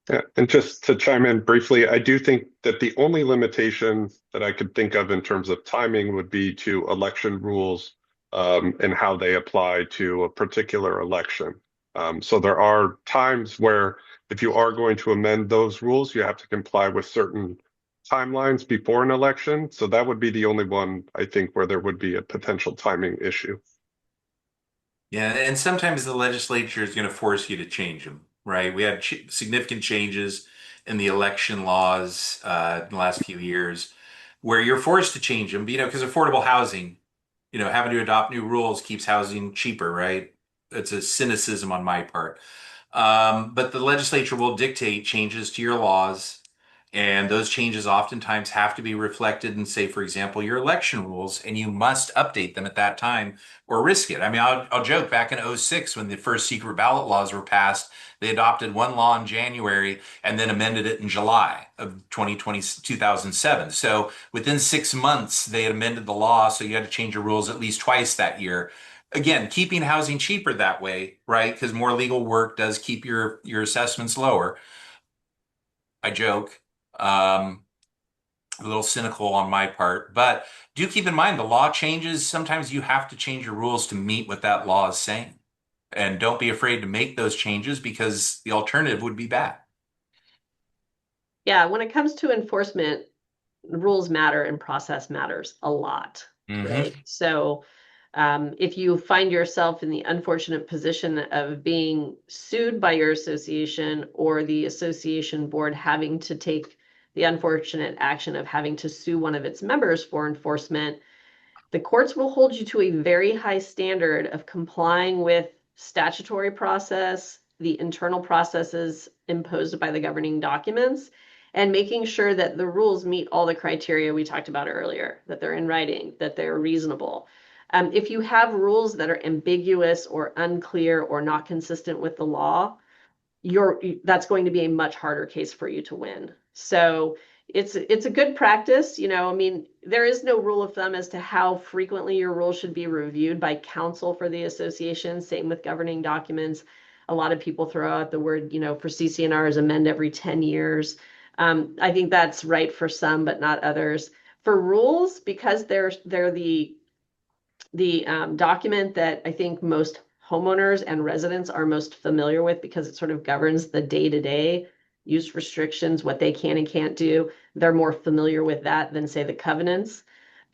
Yeah, and just to chime in briefly, I do think that the only limitation that I could think of in terms of timing would be to election rules and how they apply to a particular election. So there are times where if you are going to amend those rules, you have to comply with certain timelines before an election. So that would be the only one, I think, where there would be a potential timing issue. Yeah, and sometimes the legislature is going to force you to change them, right? We had significant changes in the election laws in the last few years where you're forced to change them, because affordable housing, having to adopt new rules keeps housing cheaper, right? It's a cynicism on my part. But the legislature will dictate changes to your laws, and those changes oftentimes have to be reflected in, say, for example, your election rules, and you must update them at that time or risk it. I mean, I'll joke, back in '06 when the first secret ballot laws were passed, they adopted one law in January and then amended it in July of 2007. So within 6 months, they had amended the law, so you had to change your rules at least twice that year. Again, keeping housing cheaper that way, right? Because more legal work does keep your assessments lower. I joke. A little cynical on my part, but do keep in mind the law changes. Sometimes you have to change your rules to meet what that law is saying. And don't be afraid to make those changes because the alternative would be bad. Yeah, when it comes to enforcement, rules matter and process matters a lot, right? So if you find yourself in the unfortunate position of being sued by your association or the association board having to take the unfortunate action of having to sue one of its members for enforcement, the courts will hold you to a very high standard of complying with statutory process, the internal processes imposed by the governing documents, and making sure that the rules meet all the criteria we talked about earlier, that they're in writing, that they're reasonable. If you have rules that are ambiguous or unclear or not consistent with the law, that's going to be a much harder case for you to win. So it's a good practice. I mean, there is no rule of thumb as to how frequently your rules should be reviewed by counsel for the association. Same with governing documents. A lot of people throw out the word, for CC&Rs, amend every 10 years. I think that's right for some, but not others. For rules, because they're the document that I think most homeowners and residents are most familiar with because it sort of governs the day-to-day use restrictions, what they can and can't do. They're more familiar with that than, say, the covenants.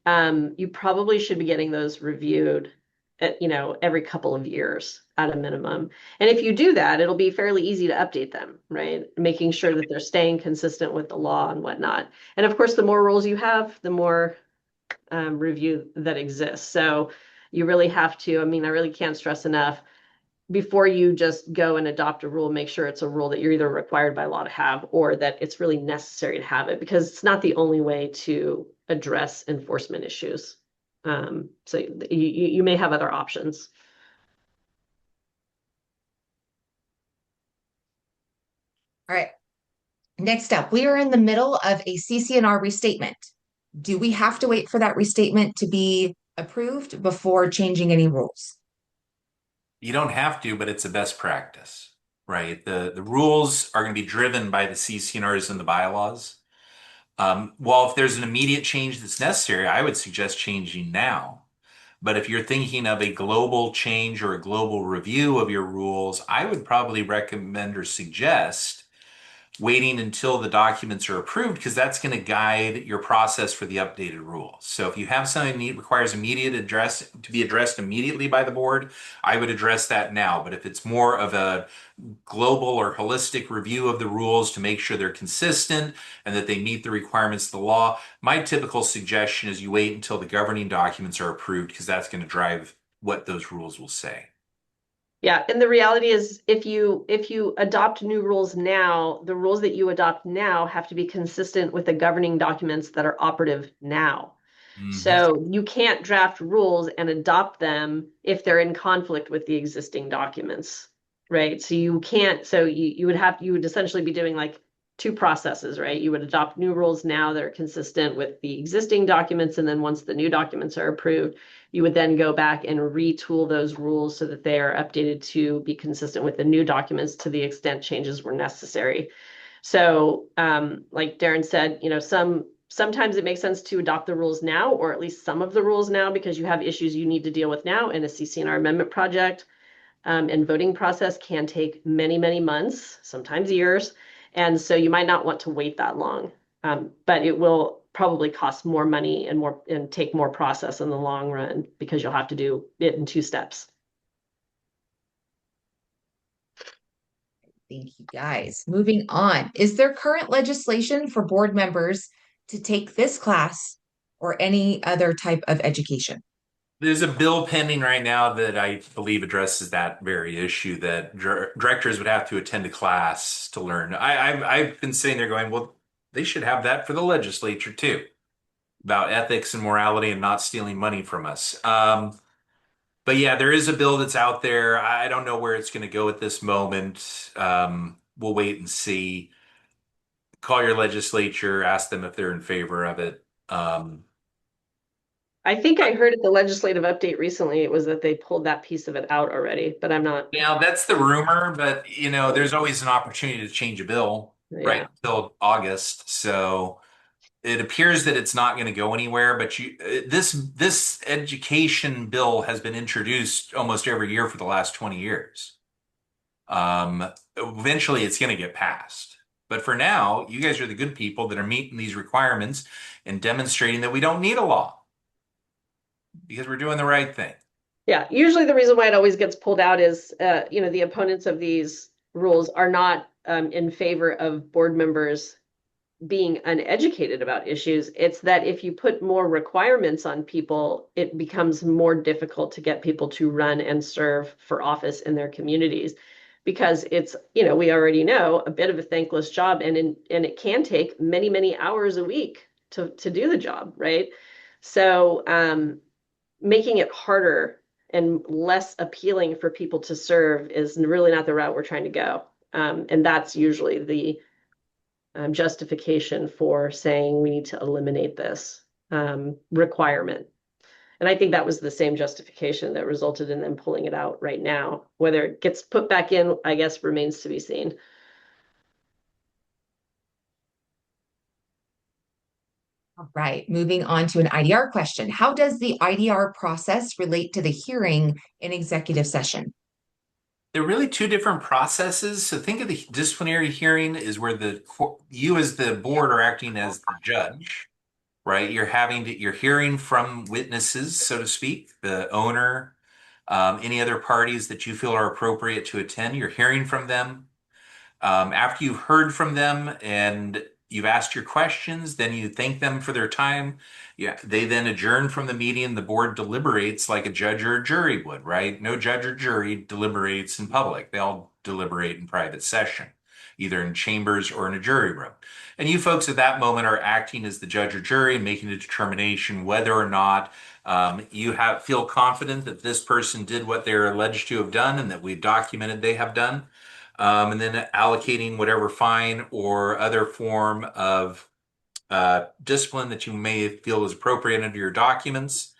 You probably should be getting those reviewed at, every couple of years at a minimum. And if you do that, it'll be fairly easy to update them, right? Making sure that they're staying consistent with the law and whatnot. And of course, the more rules you have, the more review that exists. So, you really have to, I mean, I really can't stress enough, before you just go and adopt a rule, make sure it's a rule that you're either required by law to have or that it's really necessary to have it, because it's not the only way to address enforcement issues. So you may have other options. All right. Next up, we are in the middle of a CC&R restatement. Do we have to wait for that restatement to be approved before changing any rules? You don't have to, but it's a best practice, right? The rules are going to be driven by the CCNRs and the bylaws. Well, if there's an immediate change that's necessary, I would suggest changing now. But if you're thinking of a global change or a global review of your rules, I would probably recommend or suggest waiting until the documents are approved, because that's going to guide your process for the updated rules. So if you have something that requires immediate address to be addressed immediately by the board, I would address that now. But if it's more of a global or holistic review of the rules to make sure they're consistent and that they meet the requirements of the law, my typical suggestion is you wait until the governing documents are approved, because that's going to drive what those rules will say. Yeah, and the reality is if you adopt new rules now, the rules that you adopt now have to be consistent with the governing documents that are operative now. So you can't draft rules and adopt them if they're in conflict with the existing documents, right? So you can't, so you would essentially be doing like two processes, right? You would adopt new rules now that are consistent with the existing documents, and then once the new documents are approved, you would then go back and retool those rules so that they are updated to be consistent with the new documents to the extent changes were necessary. So, like Darren said, you know, sometimes it makes sense to adopt the rules now, or at least some of the rules now, because you have issues you need to deal with now in a CC&R amendment project. And voting process can take many, many months, sometimes years. And so you might not want to wait that long, but it will probably cost more money and take more process in the long run, because you'll have to do it in two steps. Thank you, guys. Moving on. Is there current legislation for board members to take this class or any other type of education? There's a bill pending right now that I believe addresses that very issue, that directors would have to attend a class to learn. I've been sitting there going, well, they should have that for the legislature too, about ethics and morality and not stealing money from us. But yeah, there is a bill that's out there. I don't know where it's going to go at this moment. We'll wait and see. Call your legislature, ask them if they're in favor of it. I think I heard at the legislative update recently, it was that they pulled that piece of it out already, but I'm not. Yeah, that's the rumor, but you know, there's always an opportunity to change a bill right until August. So it appears that it's not going to go anywhere, but this education bill has been introduced almost every year for the last 20 years. Eventually it's going to get passed. But for now, you guys are the good people that are meeting these requirements and demonstrating that we don't need a law, because we're doing the right thing. Yeah, usually the reason why it always gets pulled out is, you know, the opponents of these rules are not in favor of board members being uneducated about issues. It's that if you put more requirements on people, it becomes more difficult to get people to run and serve for office in their communities, because it's, you know, we already know, a bit of a thankless job, and it can take many, many hours a week to do the job, right? So making it harder and less appealing for people to serve is really not the route we're trying to go. And that's usually the justification for saying we need to eliminate this requirement. And I think that was the same justification that resulted in them pulling it out right now. Whether it gets put back in, I guess, remains to be seen. All right, moving on to an IDR question. How does the IDR process relate to the hearing in executive session? They're really two different processes. So think of the disciplinary hearing is where you as the board are acting as the judge, right? You're hearing from witnesses, so to speak, the owner, any other parties that you feel are appropriate to attend. You're hearing from them. After you've heard from them and you've asked your questions, then you thank them for their time. Yeah, they then adjourn from the meeting. The board deliberates like a judge or a jury would, right? No judge or jury deliberates in public. They all deliberate in private session, either in chambers or in a jury room. And you folks at that moment are acting as the judge or jury and making a determination whether or not you feel confident that this person did what they're alleged to have done and that we've documented they have done. And then allocating whatever fine or other form of discipline that you may feel is appropriate under your documents.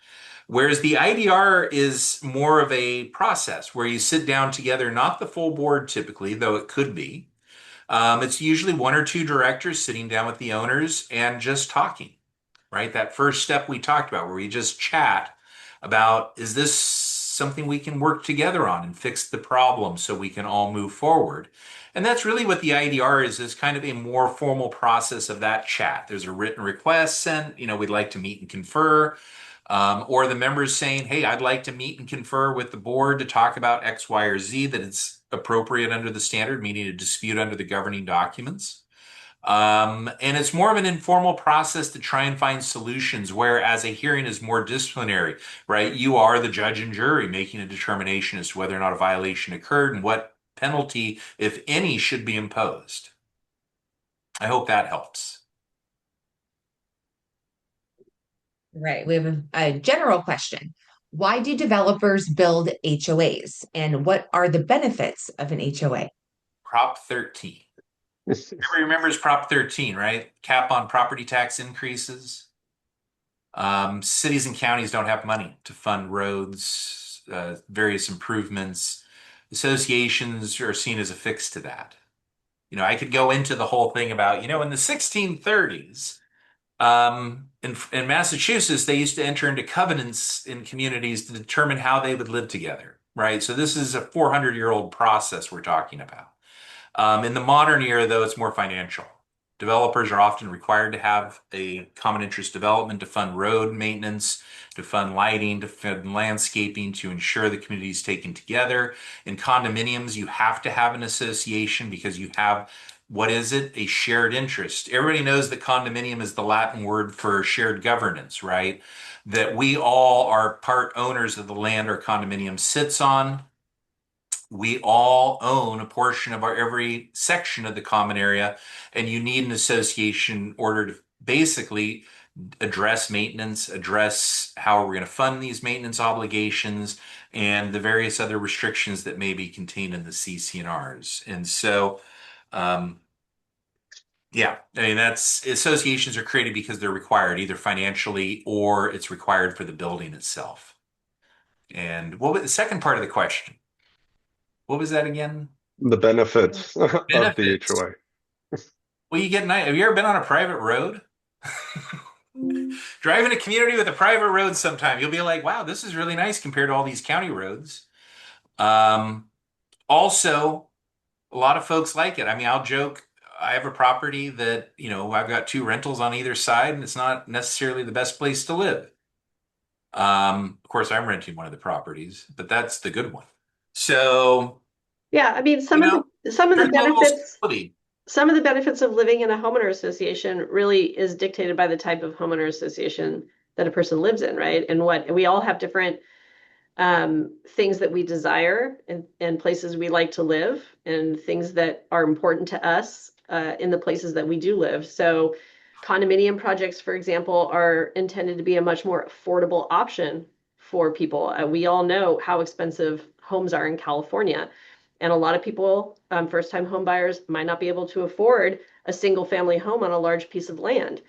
Whereas the IDR is more of a process where you sit down together, not the full board typically, though it could be. It's usually one or two directors sitting down with the owners and just talking, right? That first step we talked about where we just chat about, is this something we can work together on and fix the problem so we can all move forward? And that's really what the IDR is kind of a more formal process of that chat. There's a written request sent, we'd like to meet and confer. Or the members saying, hey, I'd like to meet and confer with the board to talk about X, Y, or Z, that it's appropriate under the standard, meaning a dispute under the governing documents. And it's more of an informal process to try and find solutions, whereas a hearing is more disciplinary, right? You are the judge and jury making a determination as to whether or not a violation occurred and what penalty, if any, should be imposed. I hope that helps. Right. We have a general question. Why do developers build HOAs, and what are the benefits of an HOA? Prop 13. Everybody remembers Prop 13, right? Cap on property tax increases. Cities and counties don't have money to fund roads, various improvements. Associations are seen as a fix to that. I could go into the whole thing about, in the 1630s, in Massachusetts, they used to enter into covenants in communities to determine how they would live together, right? So this is a 400-year-old process we're talking about. In the modern era, though, it's more financial. Developers are often required to have a common interest development to fund road maintenance, to fund lighting, to fund landscaping, to ensure the community is taken together. In condominiums, you have to have an association because you have, what is it? A shared interest. Everybody knows that condominium is the Latin word for shared governance, right? That we all are part owners of the land our condominium sits on. We all own a portion of every section of the common area, and you need an association in order to basically address maintenance, address how we're going to fund these maintenance obligations, and the various other restrictions that may be contained in the CC&Rs. And so, yeah, associations are created because they're required either financially or it's required for the building itself. And what was the second part of the question? What was that again? The benefits of the Benefits. HOA. Well, have you ever been on a private road? Driving a community with a private road sometime, you'll be like, wow, this is really nice compared to all these county roads. Also, a lot of folks like it. I mean, I'll joke, I have a property that, I've got 2 rentals on either side, and it's not necessarily the best place to live. Of course, I'm renting one of the properties, but that's the good one. So, yeah, I mean, some of the benefits of living in a homeowner association really is dictated by the type of homeowner association that a person lives in, right? And we all have different things that we desire and places we like to live, and things that are important to us in the places that we do live. So condominium projects, for example, are intended to be a much more affordable option for people. We all know how expensive homes are in California. And a lot of people, first-time home buyers, might not be able to afford a single-family home on a large piece of land.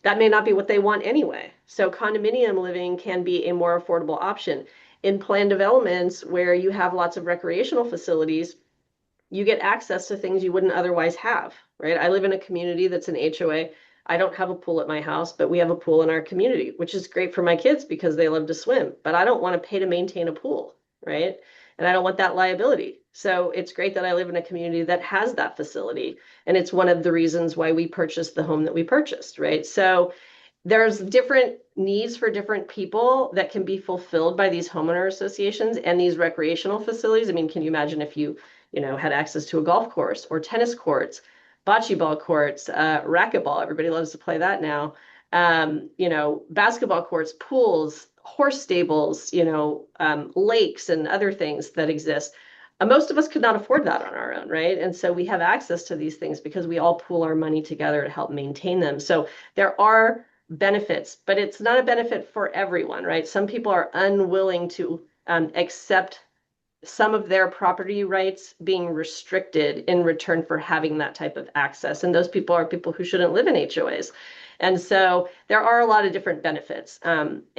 That may not be what they want anyway. So condominium living can be a more affordable option. In planned developments where you have lots of recreational facilities, you get access to things you wouldn't otherwise have, right? I live in a community that's an HOA. I don't have a pool at my house, but we have a pool in our community, which is great for my kids because they love to swim. But I don't want to pay to maintain a pool, right? And I don't want that liability. So it's great that I live in a community that has that facility. And it's one of the reasons why we purchased the home that we purchased, right? So there's different needs for different people that can be fulfilled by these homeowner associations and these recreational facilities. I mean, can you imagine if you had access to a golf course or tennis courts? bocce ball courts, racquetball. Everybody loves to play that now. You know, basketball courts, pools, horse stables, you know, lakes and other things that exist. Most of us could not afford that on our own, right? And so we have access to these things because we all pool our money together to help maintain them. So there are benefits, but it's not a benefit for everyone, right? Some people are unwilling to accept some of their property rights being restricted in return for having that type of access. And those people are people who shouldn't live in HOAs. And so there are a lot of different benefits. And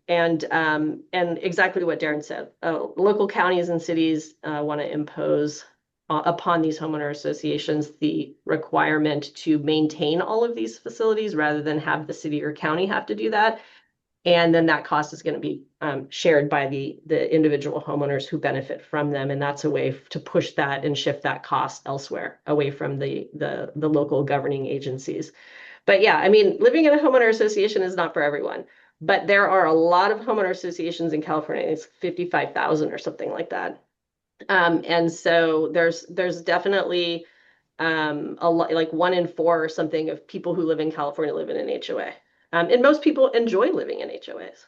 exactly what Darren said, local counties and cities want to impose upon these homeowner associations the requirement to maintain all of these facilities rather than have the city or county have to do that. And then that cost is going to be shared by the individual homeowners who benefit from them. And that's a way to push that and shift that cost elsewhere, away from the local governing agencies. But yeah, I mean, living in a homeowner association is not for everyone. But there are a lot of homeowner associations in California. It's 55,000 or something like that. And so there's definitely a lot, like 1 in 4 or something of people who live in California live in an HOA. And most people enjoy living in HOAs.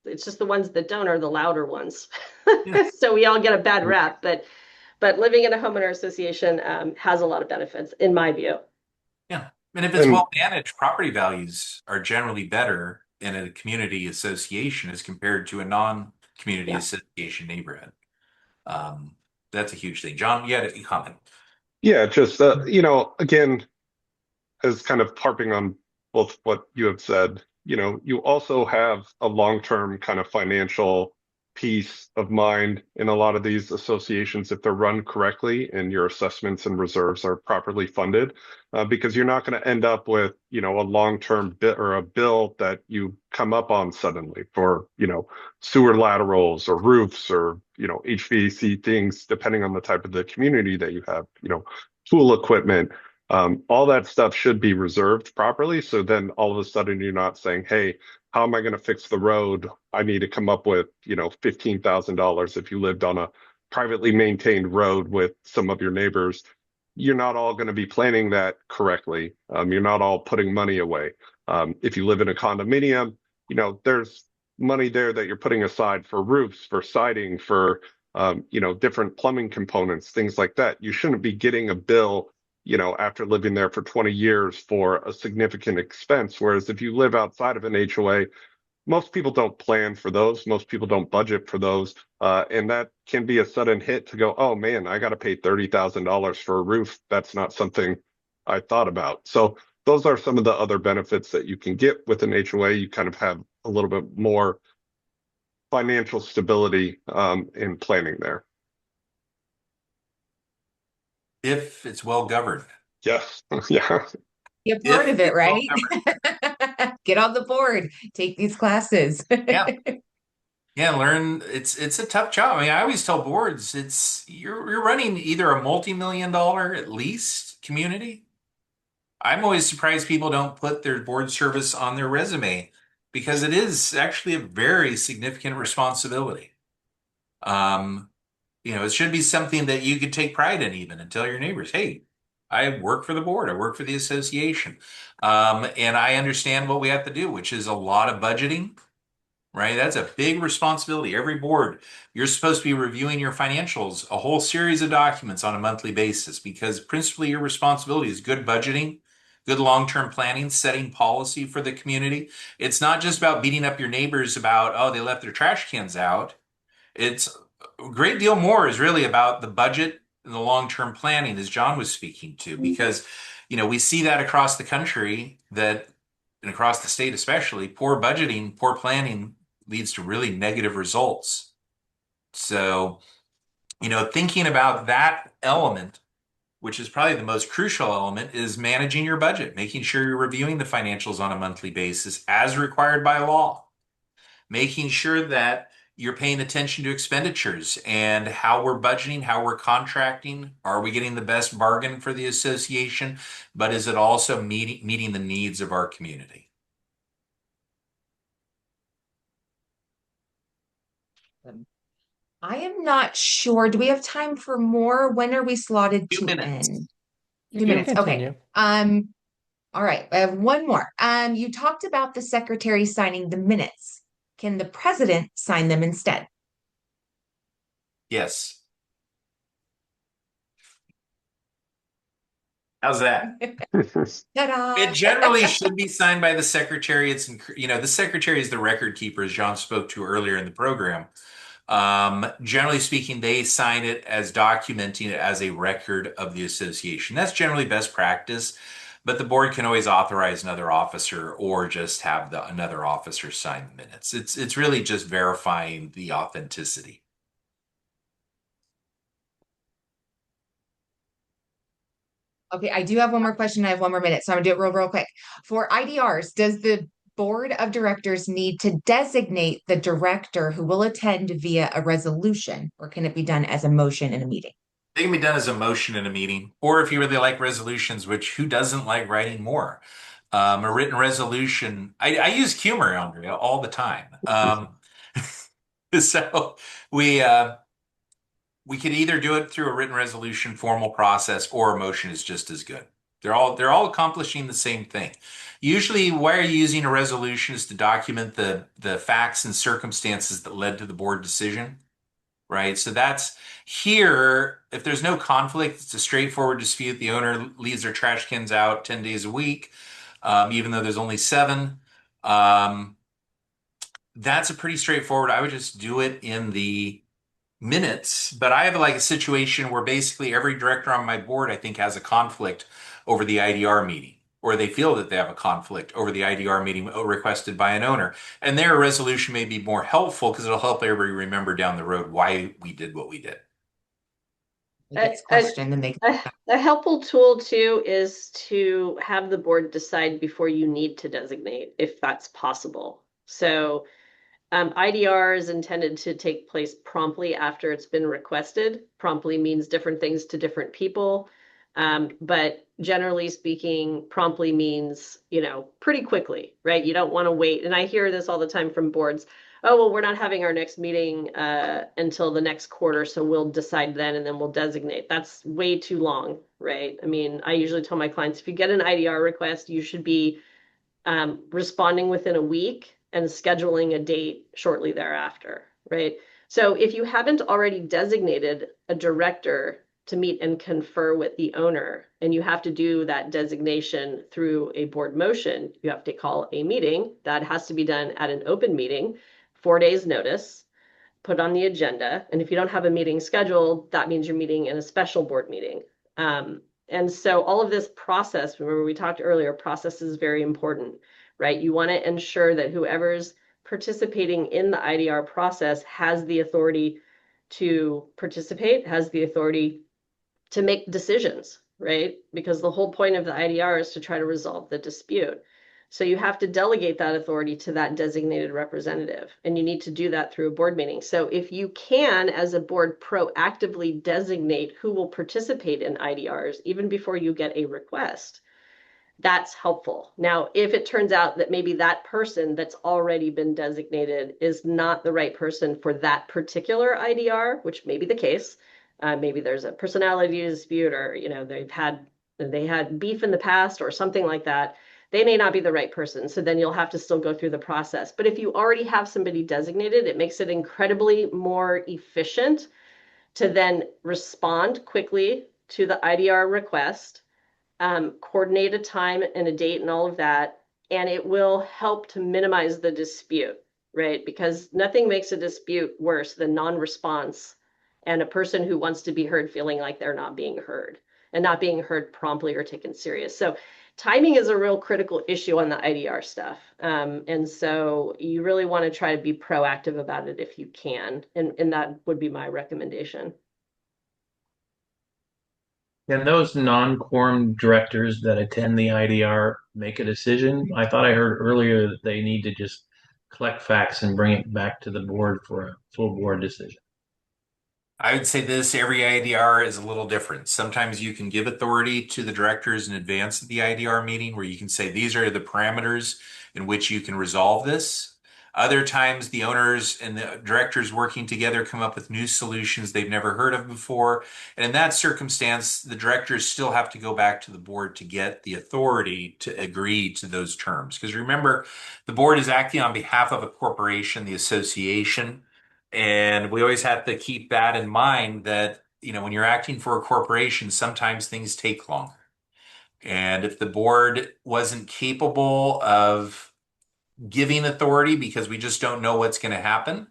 It's just the ones that don't are the louder ones. Yeah. So we all get a bad rap, but living in a homeowner association has a lot of benefits, in my view. Yeah. And if it's And well managed, property values are generally better in a community association as compared to a non-community Yeah. association neighborhood. That's a huge thing. John, you had a comment. yeah, just you know, again, as kind of harping on both what you have said, you know, you also have a long-term kind of financial peace of mind in a lot of these associations if they're run correctly and your assessments and reserves are properly funded, because you're not going to end up with, you know, a long-term bit or a bill that you come up on suddenly for, you know, sewer laterals or roofs or, you know, HVAC things, depending on the type of the community that you have, you know, pool equipment. All that stuff should be reserved properly. So then all of a sudden you're not saying, hey, how am I going to fix the road? I need to come up with, you know, $15,000 if you lived on a privately maintained road with some of your neighbors. You're not all going to be planning that correctly. You're not all putting money away. If you live in a condominium, you know, there's money there that you're putting aside for roofs, for siding, for, you know, different plumbing components, things like that. You shouldn't be getting a bill, you know, after living there for 20 years for a significant expense. Whereas if you live outside of an HOA, most people don't plan for those. Most people don't budget for those. And that can be a sudden hit to go, oh man, I got to pay $30,000 for a roof. That's not something I thought about. So those are some of the other benefits that you can get with an HOA. You kind of have a little bit more financial stability in planning there. If it's well governed. Yes. Yeah. Be a part If of it, it's well right? governed. Get on the board, take these classes. Yeah. Yeah, learn. It's a tough job. I mean, I always tell boards, you're running either a multi-million-dollar at least community. I'm always surprised people don't put their board service on their resume because it is actually a very significant responsibility. Um, you know, it should be something that you could take pride in even and tell your neighbors, hey, I work for the board, I work for the association. And I understand what we have to do, which is a lot of budgeting, right? That's a big responsibility. Every board, you're supposed to be reviewing your financials, a whole series of documents on a monthly basis, because principally your responsibility is good budgeting, good long-term planning, setting policy for the community. It's not just about beating up your neighbors about, oh, they left their trash cans out. It's a great deal more is really about the budget and the long-term planning, as John was speaking to, because, you know, we see that across the country that, and across the state especially, poor budgeting, poor planning leads to really negative results. So, you know, thinking about that element, which is probably the most crucial element, is managing your budget, making sure you're reviewing the financials on a monthly basis as required by law, making sure that you're paying attention to expenditures and how we're budgeting, how we're contracting. Are we getting the best bargain for the association? But is it also meeting the needs of our community? I am not sure. Do we have time for more? When are we slotted 2 to minutes. end? You 2 can minutes. Okay. continue. All right. I have one more. You talked about the secretary signing the minutes. Can the president sign them instead? Yes. How's that? Ta-da! It generally should be signed by the secretary. The secretary is the record keeper, as John spoke to earlier in the program. Generally speaking, they sign it as documenting it as a record of the association. That's generally best practice, but the board can always authorize another officer or just have another officer sign the minutes. It's really just verifying the authenticity. Okay, I do have one more question. I have 1 more minute, so I'm gonna do it real quick. For IDRs, does the board of directors need to designate the director who will attend via a resolution, or can it be done as a motion in a meeting? They can be done as a motion in a meeting, or if you really like resolutions, which who doesn't like writing more? A written resolution. I use humor, Andrea, all the time. So we we could either do it through a written resolution, formal process, or a motion is just as good. They're all accomplishing the same thing. Usually, why are you using a resolution is to document the facts and circumstances that led to the board decision, right? So that's here. If there's no conflict, it's a straightforward dispute. The owner leaves their trash cans out 10 days a week, even though there's only 7. That's a pretty straightforward. I would just do it in the minutes, but I have like a situation where basically every director on my board, I think, has a conflict over the IDR meeting, or they feel that they have a conflict over the IDR meeting requested by an owner. And their resolution may be more helpful because it'll help everybody remember down the road why we did what we did. Next question, then they A helpful tool too is to have the board decide before you need to designate, if that's possible. So IDR is intended to take place promptly after it's been requested. Promptly means different things to different people. But generally speaking, promptly means, pretty quickly, right? You don't want to wait. And I hear this all the time from boards. Oh, well, we're not having our next meeting until the next quarter, so we'll decide then and then we'll designate. That's way too long, right? I mean, I usually tell my clients, if you get an IDR request, you should be responding within a week and scheduling a date shortly thereafter, right? So if you haven't already designated a director to meet and confer with the owner, and you have to do that designation through a board motion, you have to call a meeting. That has to be done at an open meeting, 4 days notice, put on the agenda. And if you don't have a meeting scheduled, that means you're meeting in a special board meeting. And so all of this process, remember we talked earlier, process is very important, right? You want to ensure that whoever's participating in the IDR process has the authority to participate, has the authority to make decisions, right? Because the whole point of the IDR is to try to resolve the dispute. So you have to delegate that authority to that designated representative, and you need to do that through a board meeting. So if you can, as a board, proactively designate who will participate in IDRs, even before you get a request, that's helpful. Now, if it turns out that maybe that person that's already been designated is not the right person for that particular IDR, which may be the case, maybe there's a personality dispute, or they had beef in the past or something like that, they may not be the right person. So then you'll have to still go through the process. But if you already have somebody designated, it makes it incredibly more efficient to then respond quickly to the IDR request, coordinate a time and a date and all of that, and it will help to minimize the dispute, right? Because nothing makes a dispute worse than non-response and a person who wants to be heard feeling like they're not being heard and not being heard promptly or taken serious. So timing is a real critical issue on the IDR stuff. And so you really want to try to be proactive about it if you can. And that would be my recommendation. Can those non-quorum directors that attend the IDR make a decision? I thought I heard earlier that they need to just collect facts and bring it back to the board for a full board decision. I would say this, every IDR is a little different. Sometimes you can give authority to the directors in advance of the IDR meeting where you can say, these are the parameters in which you can resolve this. Other times, the owners and the directors working together come up with new solutions they've never heard of before. And in that circumstance, the directors still have to go back to the board to get the authority to agree to those terms. Because remember, the board is acting on behalf of a corporation, the association. And we always have to keep that in mind that, when you're acting for a corporation, sometimes things take longer. And if the board wasn't capable of giving authority because we just don't know what's going to happen,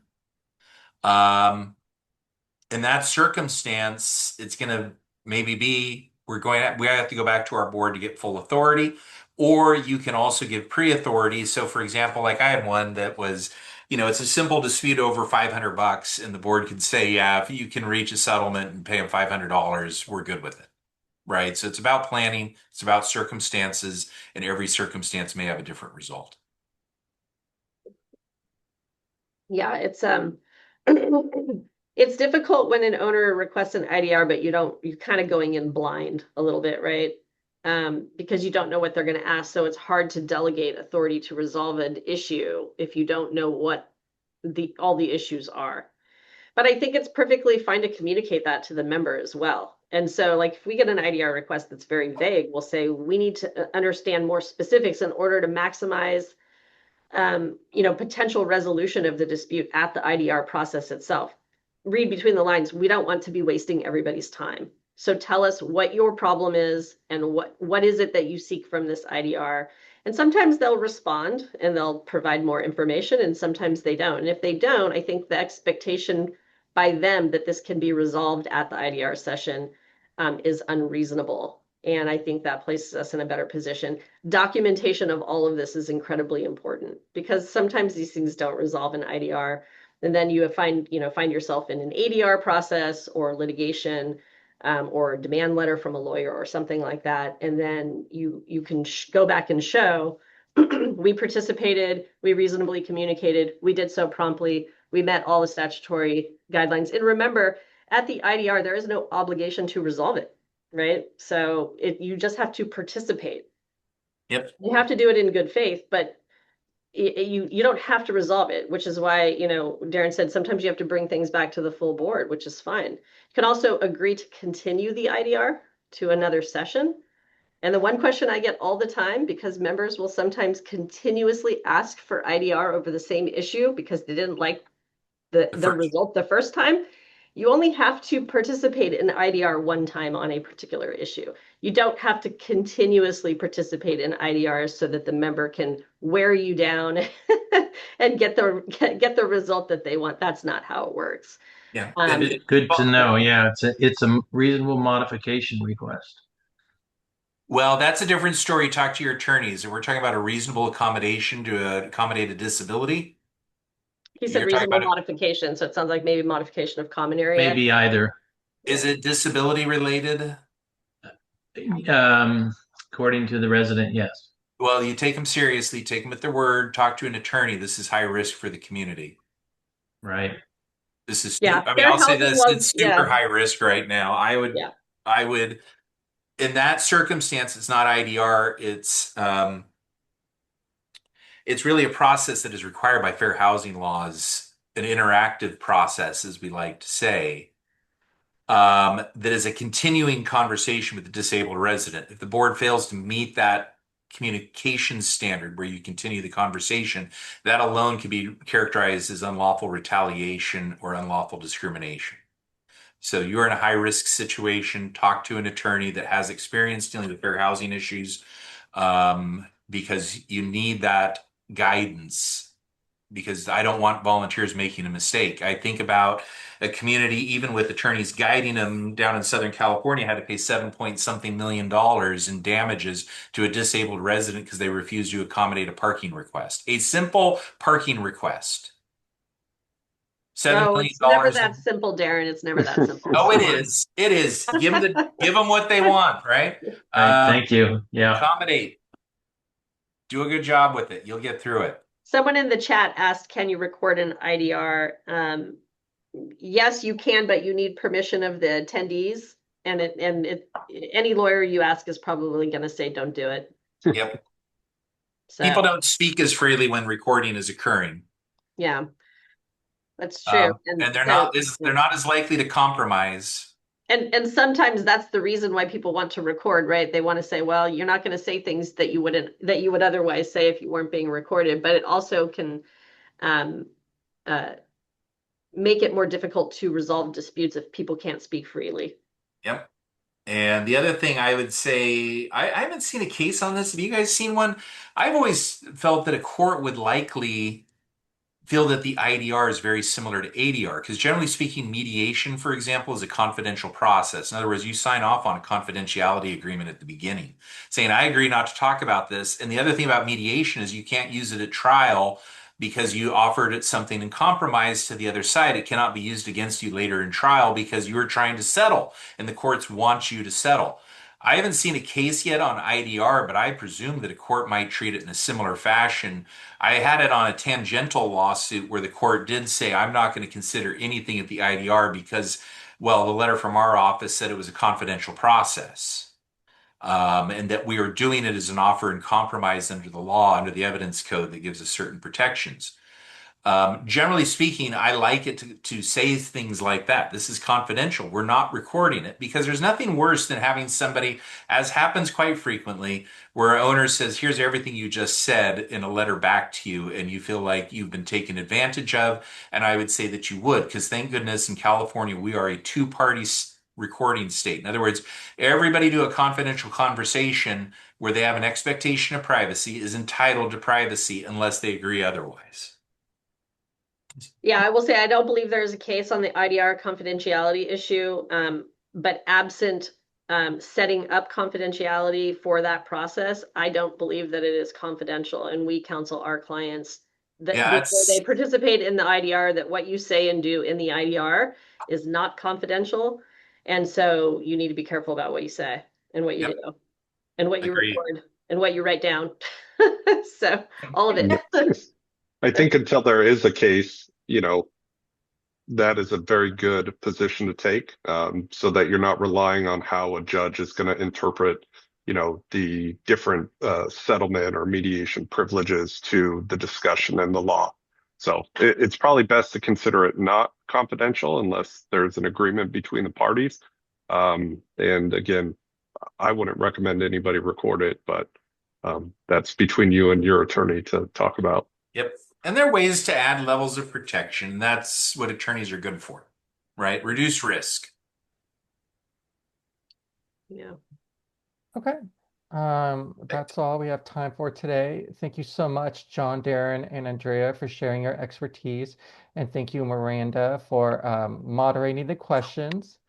in that circumstance, it's going to maybe be we have to go back to our board to get full authority, or you can also give pre-authority. So, for example, like I had one that was, it's a simple dispute over $500, and the board could say, yeah, if you can reach a settlement and pay them $500, we're good with it. Right. So it's about planning, it's about circumstances, and every circumstance may have a different result. Yeah, it's it's difficult when an owner requests an IDR, but you're kind of going in blind a little bit, right? Because you don't know what they're going to ask. So it's hard to delegate authority to resolve an issue if you don't know what all the issues are. But I think it's perfectly fine to communicate that to the member as well. And so, like, if we get an IDR request that's very vague, we'll say we need to understand more specifics in order to maximize potential resolution of the dispute at the IDR process itself. Read between the lines. We don't want to be wasting everybody's time. So tell us what your problem is and what is it that you seek from this IDR. And sometimes they'll respond and they'll provide more information, and sometimes they don't. And if they don't, I think the expectation by them that this can be resolved at the IDR session is unreasonable. And I think that places us in a better position. Documentation of all of this is incredibly important because sometimes these things don't resolve in IDR. And then you find yourself in an ADR process or litigation or a demand letter from a lawyer or something like that. And then you can go back and show we participated, we reasonably communicated, we did so promptly, we met all the statutory guidelines. And remember, at the IDR, there is no obligation to resolve it, right? So you just have to participate. Yep. You have to do it in good faith, but you don't have to resolve it, which is why, Darren said sometimes you have to bring things back to the full board, which is fine. You can also agree to continue the IDR to another session. And the one question I get all the time, because members will sometimes continuously ask for IDR over the same issue because they didn't like the result the first time, you only have to participate in IDR one time on a particular issue. You don't have to continuously participate in IDRs so that the member can wear you down and get the result that they want. That's not how it works. Yeah. Good to know. Yeah, it's a reasonable modification request. Well, that's a different story. Talk to your attorneys. If we're talking about a reasonable accommodation to accommodate a disability. He said reasonable modification, so it sounds like maybe modification of common area. Maybe either. Is it disability related? According to the resident, yes. Well, you take them seriously, take them at their word, talk to an attorney. This is high risk for the community. Right. This is, yeah. I'll say this, it's super high risk right now. I would, in that circumstance, it's not IDR, it's really a process that is required by fair housing laws, an interactive process, as we like to say, that is a continuing conversation with the disabled resident. If the board fails to meet that communication standard where you continue the conversation, that alone can be characterized as unlawful retaliation or unlawful discrimination. So you're in a high-risk situation, talk to an attorney that has experience dealing with fair housing issues, because you need that guidance, because I don't want volunteers making a mistake. I think about a community, even with attorneys guiding them down in Southern California, had to pay $7 million in damages to a disabled resident because they refused to accommodate a parking request. A simple parking request. $7 million. It's never that simple, Darren. It's never that simple. Oh, it is. It is. Give them what they want, right? Thank you. Yeah. Accommodate. Do a good job with it. You'll get through it. Someone in the chat asked, can you record an IDR? Yes, you can, but you need permission of the attendees. And any lawyer you ask is probably going to say, don't do it. Yep. So. People don't speak as freely when recording is occurring. Yeah, that's true. And they're so- not as likely to compromise. And sometimes that's the reason why people want to record, right? They want to say, well, you're not going to say things that you would otherwise say if you weren't being recorded, but it also can make it more difficult to resolve disputes if people can't speak freely. Yep. And the other thing I would say, I haven't seen a case on this. Have you guys seen one? I've always felt that a court would likely feel that the IDR is very similar to ADR, because generally speaking, mediation, for example, is a confidential process. In other words, you sign off on a confidentiality agreement at the beginning, saying, I agree not to talk about this. And the other thing about mediation is you can't use it at trial because you offered it something in compromise to the other side. It cannot be used against you later in trial because you were trying to settle, and the courts want you to settle. I haven't seen a case yet on IDR, but I presume that a court might treat it in a similar fashion. I had it on a tangential lawsuit where the court did say, I'm not going to consider anything at the IDR because, well, the letter from our office said it was a confidential process. And that we are doing it as an offer in compromise under the law, under the evidence code that gives us certain protections. Generally speaking, I like it to say things like that. This is confidential. We're not recording it, because there's nothing worse than having somebody, as happens quite frequently, where an owner says, here's everything you just said in a letter back to you, and you feel like you've been taken advantage of. And I would say that you would, because thank goodness in California, we are a two-party recording state. In other words, everybody do a confidential conversation where they have an expectation of privacy is entitled to privacy unless they agree otherwise. Yeah, I will say I don't believe there's a case on the IDR confidentiality issue, but absent setting up confidentiality for that process, I don't believe that it is confidential, and we counsel our clients that before they participate in the IDR, that what you say and do in the IDR is not confidential, and so you need to be careful about what you say and what you do and what you record and what you write down. So all of it. I think until there is a case, that is a very good position to take, so that you're not relying on how a judge is going to interpret, the different settlement or mediation privileges to the discussion and the law. So it's probably best to consider it not confidential unless there's an agreement between the parties. And again, I wouldn't recommend anybody record it, but that's between you and your attorney to talk about. Yep. And there are ways to add levels of protection. That's what attorneys are good for, right? Reduce risk. Yeah. Okay. That's all we have time for today. Thank you so much, John, Darren, and Andrea, for sharing your expertise. And thank you, Miranda, for moderating the questions.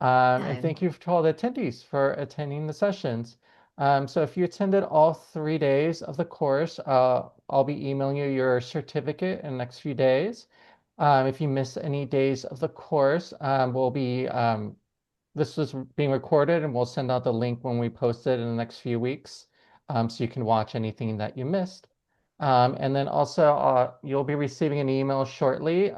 And thank you to all the attendees for attending the sessions. So if you attended all 3 days of the course, I'll be emailing you your certificate in the next few days. If you miss any days of the course, this is being recorded, and we'll send out the link when we post it in the next few weeks, so you can watch anything that you missed. And then also you'll be receiving an email shortly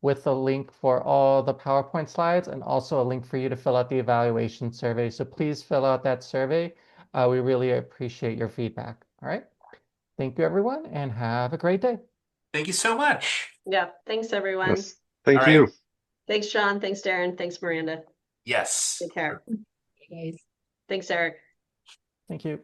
with a link for all the PowerPoint slides, and also a link for you to fill out the evaluation survey. So please fill out that survey. We really appreciate your feedback. All right. Thank you, everyone, and have a great day. Thank you so much. Yeah. Thanks, everyone. Yes. Thank you. Thanks, John. Thanks, Darren. Thanks, Miranda. Yes. Take care. Hey, guys. Thanks, Eric. Thank you.